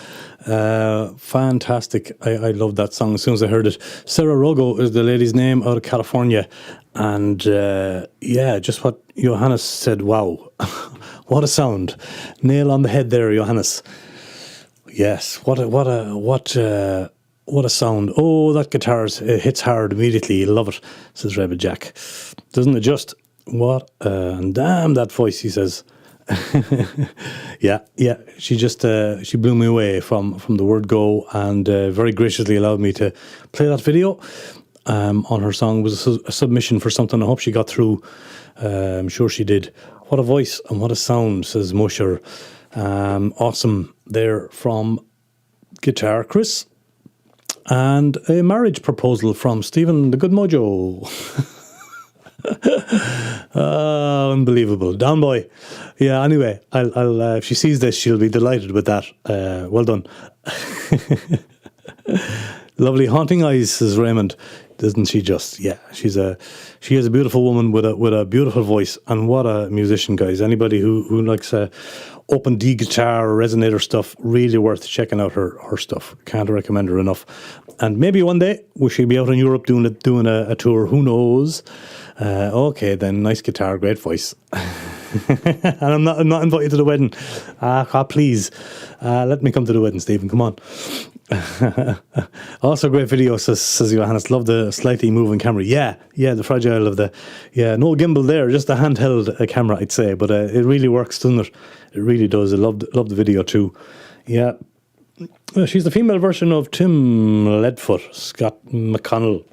Fantastic. I love that song as soon as I heard it. Sarah Rogo is the lady's name, out of California. And yeah, just what Johannes said, wow. What a sound. Nail on the head there, Johannes. Yes, what a sound. Oh, that guitar hits hard immediately. You love it, says Rebel Jack. Doesn't it just? What? And damn that voice, he says. yeah. She just she blew me away from the word go, and very graciously allowed me to play that video on her song. It was a submission for something. I hope she got through. I'm sure she did. What a voice and what a sound, says Mosher. Awesome there from Guitar Chris. And a marriage proposal from Stephen the Good Mojo. Unbelievable. Down boy. Yeah, anyway, I'll if she sees this, she'll be delighted with that. Well done. Lovely haunting eyes, says Raymond. Doesn't she just? Yeah, she is a beautiful woman with a beautiful voice, and what a musician, guys. Anybody who likes open D guitar or resonator stuff, really worth checking out her stuff. Can't recommend her enough. And maybe one day we should be out in Europe doing a tour. Who knows? Okay, then, nice guitar, great voice. And I'm not invited to the wedding. Please, let me come to the wedding, Stephen. Come on. Also, great video, says Johannes. Love the slightly moving camera. Yeah, the fragile of no gimbal there, just a handheld camera, I'd say. But it really works, doesn't it? It really does. I love the video too. Yeah. She's the female version of Tim Leadfoot, Scott McConnell.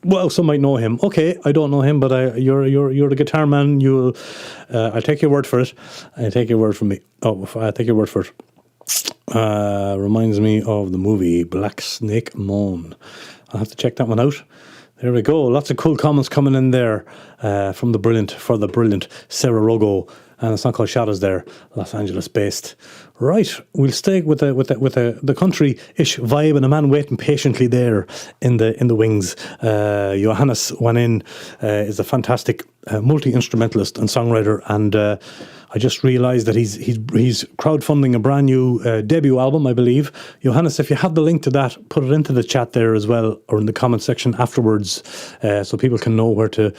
Well, some might know him. Okay, I don't know him, but you're the guitar man. I'll take your word for it. I take your word from me. Oh, I take your word for it. Reminds me of the movie Black Snake Moan. I'll have to check that one out. There we go. Lots of cool comments coming in there from the brilliant Sarah Rogo. And it's not called Shadows there, Los Angeles based. Right, we'll stay with the country-ish vibe, and a man waiting patiently there in the wings. Johannes Wanin is a fantastic multi-instrumentalist and songwriter, and I just realised that he's crowdfunding a brand new debut album, I believe. Johannes, if you have the link to that, put it into the chat there as well, or in the comment section afterwards, so people can know where to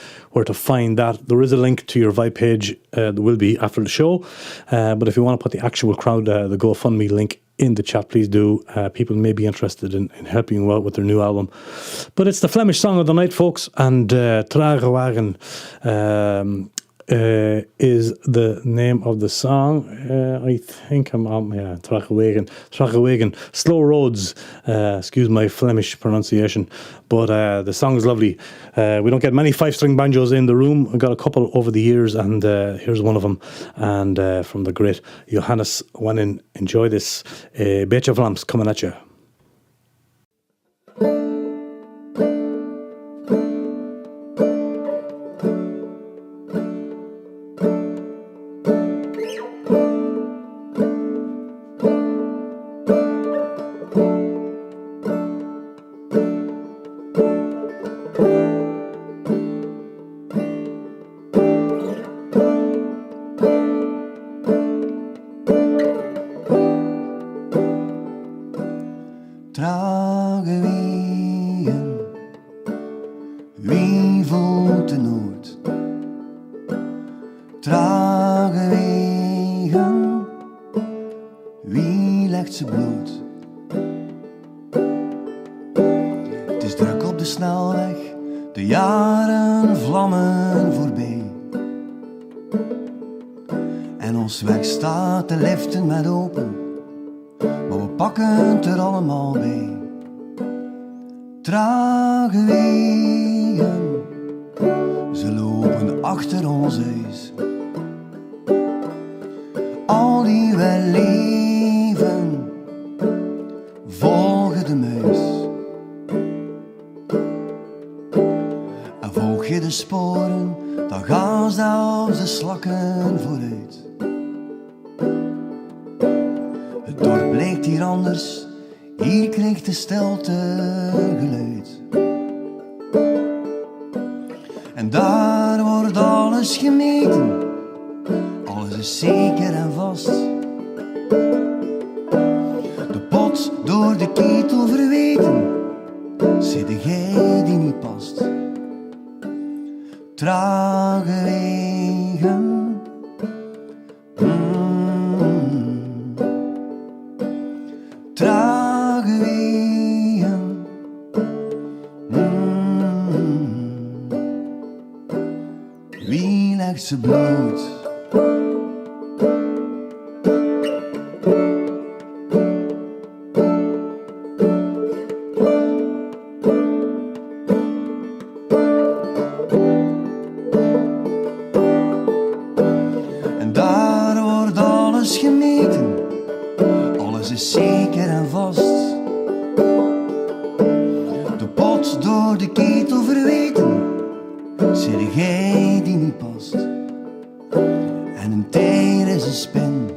find that. There is a link to your Vibe page. There will be after the show, but if you want to put the actual the GoFundMe link in the chat, please do. People may be interested in helping you out with their new album. But it's the Flemish song of the night, folks, and Tragewagen is the name of the song. I think I'm on, Tragewagen, Slow Roads, excuse my Flemish pronunciation, but the song is lovely. We don't get many 5-string banjos in the room. I got a couple over the years, and here's one of them, and from the great Johannes Wanin. Enjoy this. Beetje Vlaams coming at you. legt ze bloot. En daar wordt alles gemeten, alles is zeker en vast. De pot door de ketel verweten, zeg jij die niet past. En een tijger is een spin,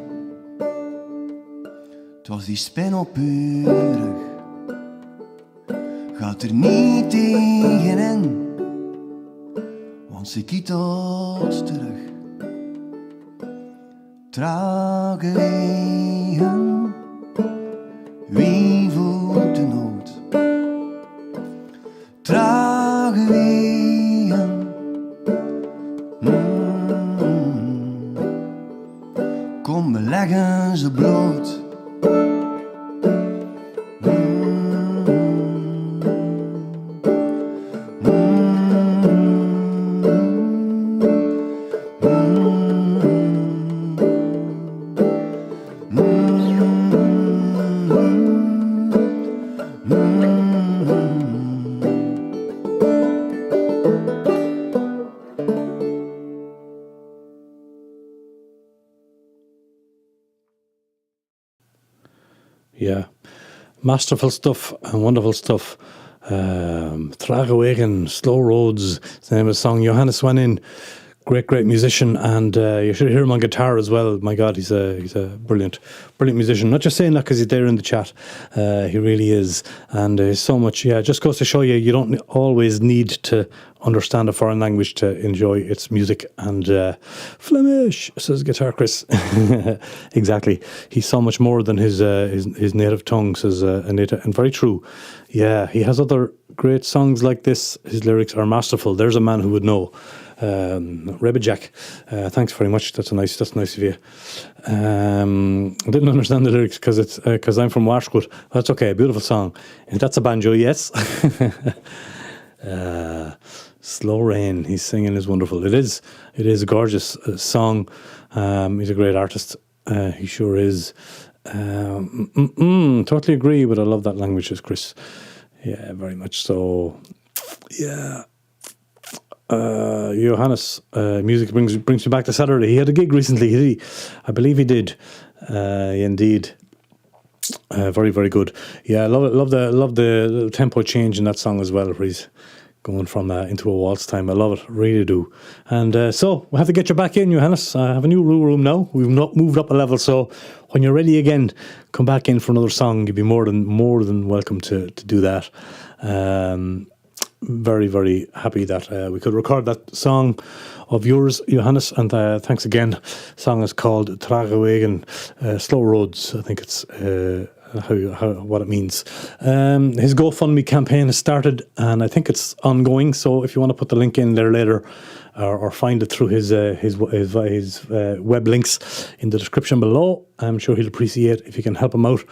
het was die spin op uw rug. Gaat er niet tegenin, want ze kietelt terug. Trage wegen, wie voelt de nood? Trage wegen, kom we leggen ze bloot. Yeah, masterful stuff and wonderful stuff. Tragewegen, Slow Roads, it's the name of the song. Johannes went in, great musician, and you should hear him on guitar as well. My God, he's a brilliant musician. Not just saying that because he's there in the chat. He really is, and there's so much. Yeah, just goes to show you don't always need to understand a foreign language to enjoy its music. And Flemish, says Guitar Chris. Exactly, he's so much more than his native tongue, says Anita, and very true. Yeah, he has other great songs like this. His lyrics are masterful. There's a man who would know. Rebbe Jack, thanks very much. That's nice of you. I didn't understand the lyrics because I'm from Washwood. That's okay. A beautiful song. And that's a banjo, yes. Slow Rain. He's singing is wonderful. It is a gorgeous song. He's a great artist. He sure is. Totally agree. But I love that language, as Chris. Yeah, very much so. Yeah. Johannes, music brings me back to Saturday. He had a gig recently, did he? I believe he did. Indeed. Very, very good. Yeah, I love the tempo change in that song as well, where he's going from into a waltz time. I love it, really do. And so we'll have to get you back in, Johannes. I have a new Rua Room now. We've not moved up a level, so when you're ready again, come back in for another song. You'd be more than welcome to do that. Very, very happy that we could record that song of yours, Johannes, and thanks again. The song is called Tragewegen, Slow Roads. I think it's what it means. His GoFundMe campaign has started, and I think it's ongoing. So if you want to put the link in there later, or find it through his web links in the description below, I'm sure he'll appreciate if you can help him out.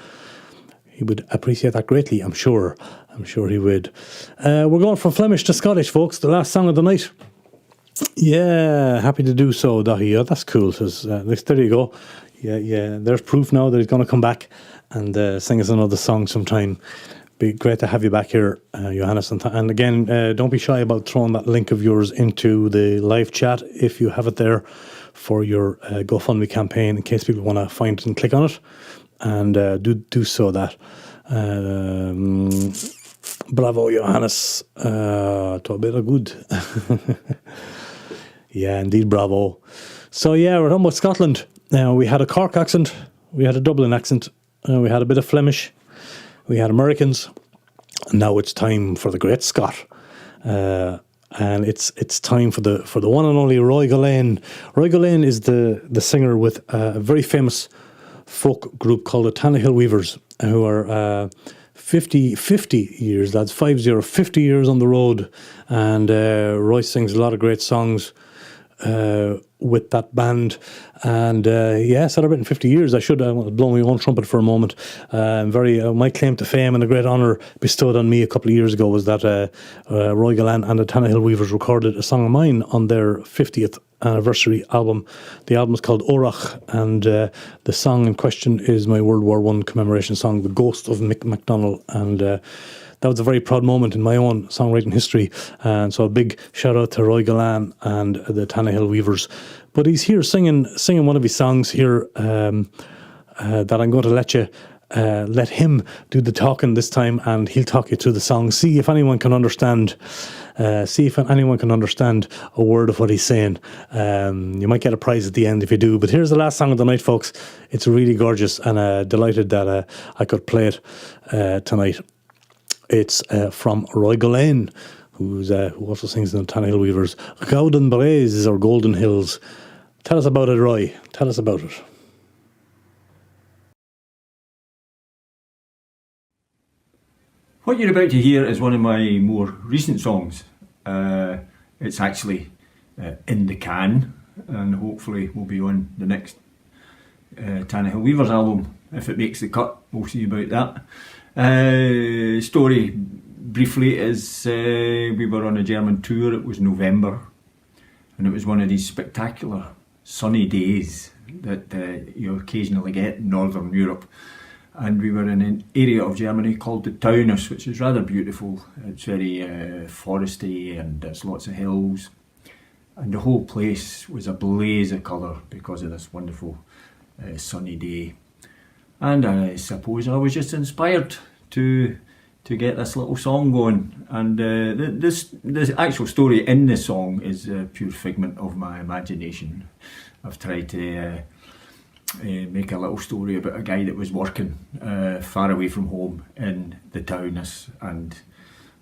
He would appreciate that greatly, I'm sure. I'm sure he would. We're going from Flemish to Scottish, folks. The last song of the night. Yeah, happy to do so, Dahi. Oh, that's cool. Says, there you go. Yeah. There's proof now that he's going to come back and sing us another song sometime. Be great to have you back here, Johannes. And again, don't be shy about throwing that link of yours into the live chat if you have it there for your GoFundMe campaign, in case people want to find it and click on it. And do so that. Bravo, Johannes. To bit of good. Yeah, indeed, bravo. So yeah, we're talking about Scotland. Now, we had a Cork accent, we had a Dublin accent, we had a bit of Flemish, we had Americans, and now it's time for the great Scot. And it's time for the one and only Roy Gillane. Roy Gillane is the singer with a very famous folk group called the Tannahill Weavers, who are 50 years, lads, 50 years on the road. And Roy sings a lot of great songs with that band. And celebrating 50 years. I should blow my own trumpet for a moment. My claim to fame and a great honour bestowed on me a couple of years ago was that Roy Gillane and the Tannahill Weavers recorded a song of mine on their 50th anniversary album. The album is called Orach, and the song in question is my World War I commemoration song, The Ghost of Mick MacDonald. And that was a very proud moment in my own songwriting history. And so a big shout out to Roy Galan and the Tannahill Weavers. But he's here singing one of his songs here that I'm going to let him do the talking this time, and he'll talk you through the song. See if anyone can understand a word of what he's saying. You might get a prize at the end if you do. But here's the last song of the night, folks. It's really gorgeous, and delighted that I could play it tonight. It's from Roy Galan, who also sings in the Tannahill Weavers. Gowden Braes, or Golden Hills. Tell us about it, Roy. Tell us about it. What you're about to hear is one of my more recent songs. It's actually in the can, and hopefully will be on the next Tannahill Weavers album. If it makes the cut, we'll see about that. Story briefly is we were on a German tour. It was November, and it was one of these spectacular sunny days that you occasionally get in Northern Europe. And we were in an area of Germany called the Taunus, which is rather beautiful. It's very foresty, and there's lots of hills. And the whole place was a blaze of colour because of this wonderful sunny day. And I suppose I was just inspired to get this little song going. And the actual story in the song is a pure figment of my imagination. I've tried to make a little story about a guy that was working far away from home in the Taunus, and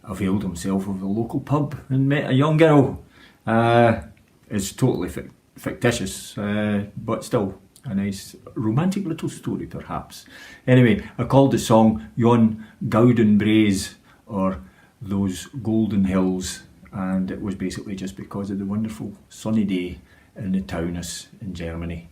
availed himself of a local pub and met a young girl. It's totally fictitious, but still a nice romantic little story perhaps. Anyway, I called the song Yon Gowden Braes, or Those Golden Hills, and it was basically just because of the wonderful sunny day in the Taunus in Germany.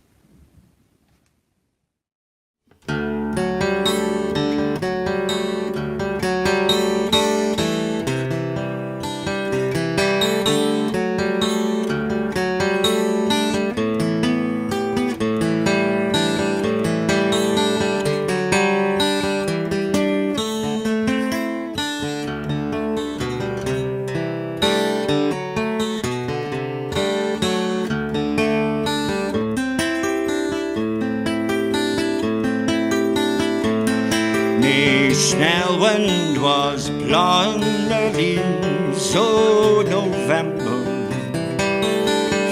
Snell wind was blowing the leaves, so November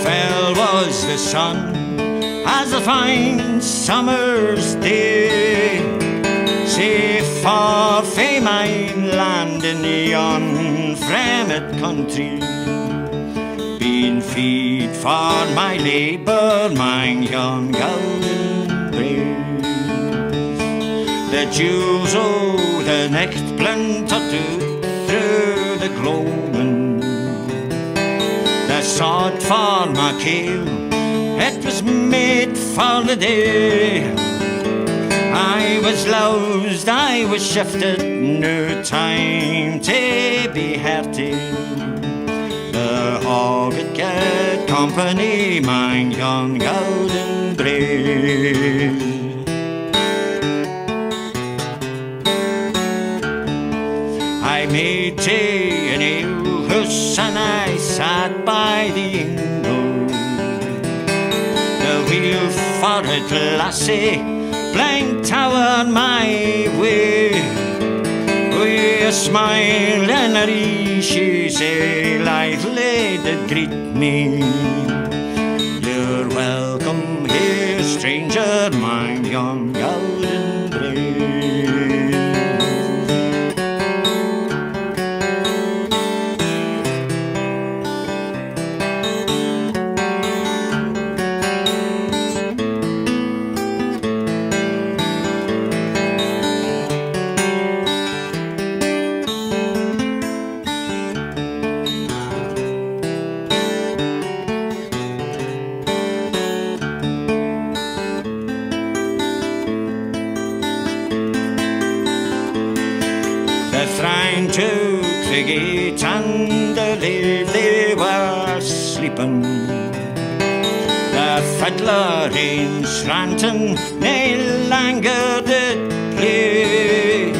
fell was the sun as a fine summer's day. Safe far fae mine land in yon fremmed country, being feed for my labour, mine yon golden braes. The jewels o' the next splintered through the gloaming. The sword for my keel, it was made for the day. I was loused, I was shifted, no time to be hurted. The hogged get company, mine young golden braes. I made tea in ale house, and I sat by the ingle. The wheel for it, lassie, blank tower my way. With a smile and a wee, she say, lightly did greet me. You're welcome here, stranger, mine young golden braes. Took the gate and the lave they were sleeping. the fiddler in Sranton nae longer did play.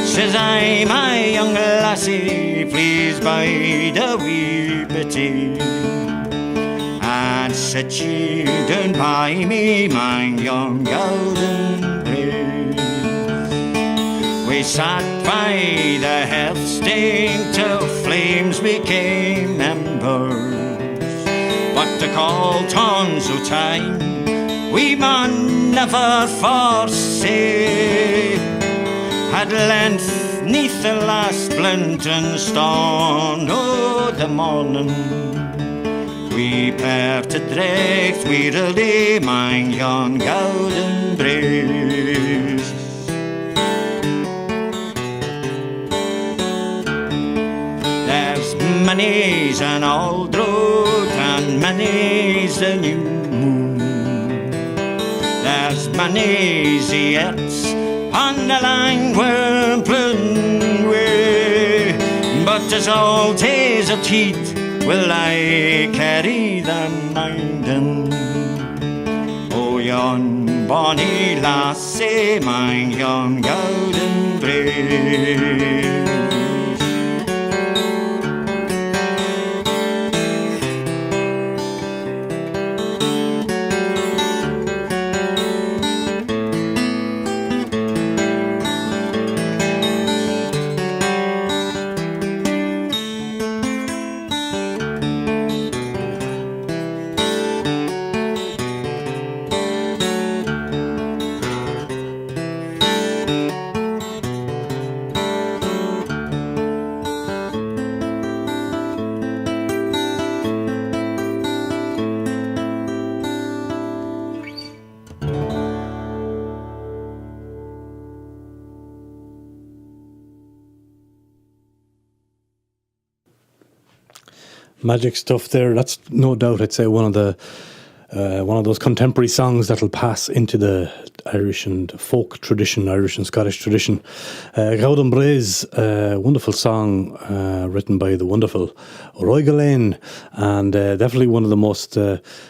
Says I, my young lassie, please bide a wee bitty. And said she, don't buy me my young golden braid. We sat by the hearthstone till flames became embers. But to call tons of time, we man never forsake. At length, neath the last blinking stone o' the morning, we parted drecht wearily mine yon golden braes. There's many's an old road and many's the new moon. There's many's the earths on the line we're plundered way. But as all days of heat will I carry them mindin'. Oh, yon bonny lassie, mine yon golden braid. Magic stuff there. That's no doubt, I'd say, one of those contemporary songs that'll pass into the Irish and folk tradition, Irish and Scottish tradition. Gaudan Braes, wonderful song written by the wonderful Roy Gillane, and definitely one of the most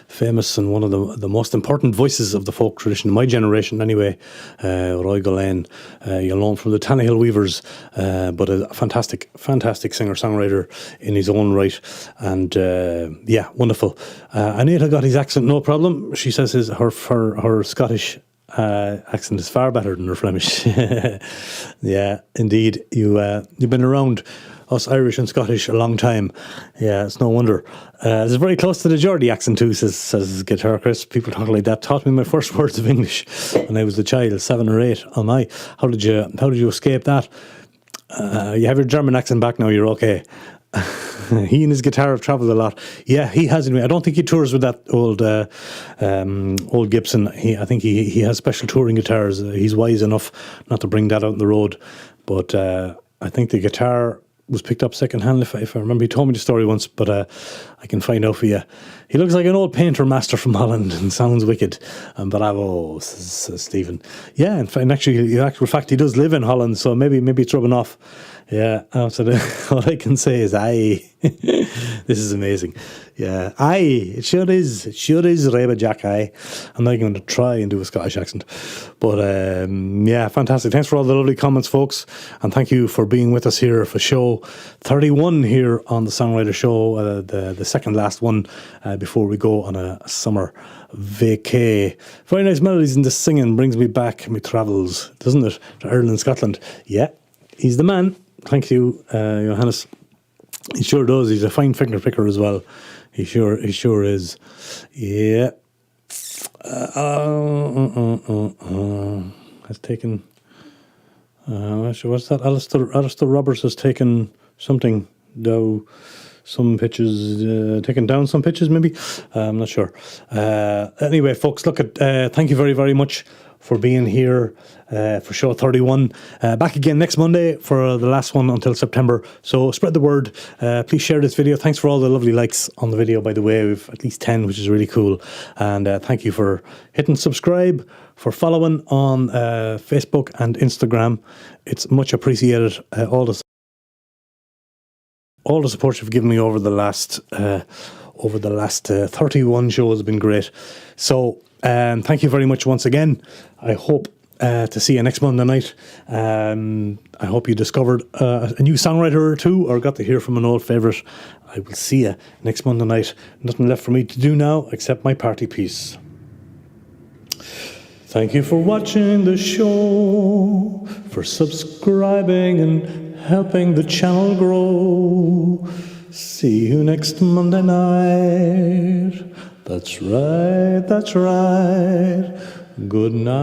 famous and one of the most important voices of the folk tradition, in my generation anyway. Roy Gillane, you'll know him from the Tannahill Weavers, but a fantastic singer-songwriter in his own right, and yeah, wonderful. Anita got his accent no problem. She says her Scottish accent is far better than her Flemish. Yeah, indeed. You've been around us Irish and Scottish a long time. Yeah, it's no wonder. It's very close to the Geordie accent too, says Guitar Chris. People talk like that. Taught me my first words of English when I was a child, 7 or 8. Oh my! How did you escape that? You have your German accent back now. You're okay. He and his guitar have travelled a lot. Yeah, he has. I don't think he tours with that old Gibson. I think he has special touring guitars. He's wise enough not to bring that out on the road. But I think the guitar was picked up second hand, if I remember. He told me the story once, but I can find out for you. He looks like an old painter master from Holland and sounds wicked. Bravo, says Stephen. Yeah, in actual fact, he does live in Holland, so maybe it's rubbing off. Yeah, so all I can say is aye. This is amazing. Yeah, aye, it sure is, Reba Jack, aye. I'm not going to try and do a Scottish accent. But yeah, fantastic. Thanks for all the lovely comments, folks. And thank you for being with us here for show 31 here on the Songwriter Show, the second last one before we go on a summer vacay. Very nice melodies in this singing, brings me back in my travels, doesn't it, to Ireland and Scotland. Yeah, he's the man. Thank you, Johannes. He sure does. He's a fine finger picker as well. He sure is. Yeah. Has taken. What's that? Alistair Roberts has taken something down. Some pitches, taken down some pitches, maybe. I'm not sure. Anyway, folks, look at. Thank you very, very much for being here for show 31. Back again next Monday for the last one until September. So spread the word. Please share this video. Thanks for all the lovely likes on the video, by the way. We've at least 10, which is really cool. And thank you for hitting subscribe, for following on Facebook and Instagram. It's much appreciated. All the support you've given me over the last over the last 31 shows. Has been great. So thank you very much once again. I hope to see you next Monday night. I hope you discovered a new songwriter or two, or got to hear from an old favourite. I will see you next Monday night. Nothing left for me to do now except my party piece. Thank you for watching the show, for subscribing and helping the channel grow. See you next Monday night. That's right, that's right. Good night.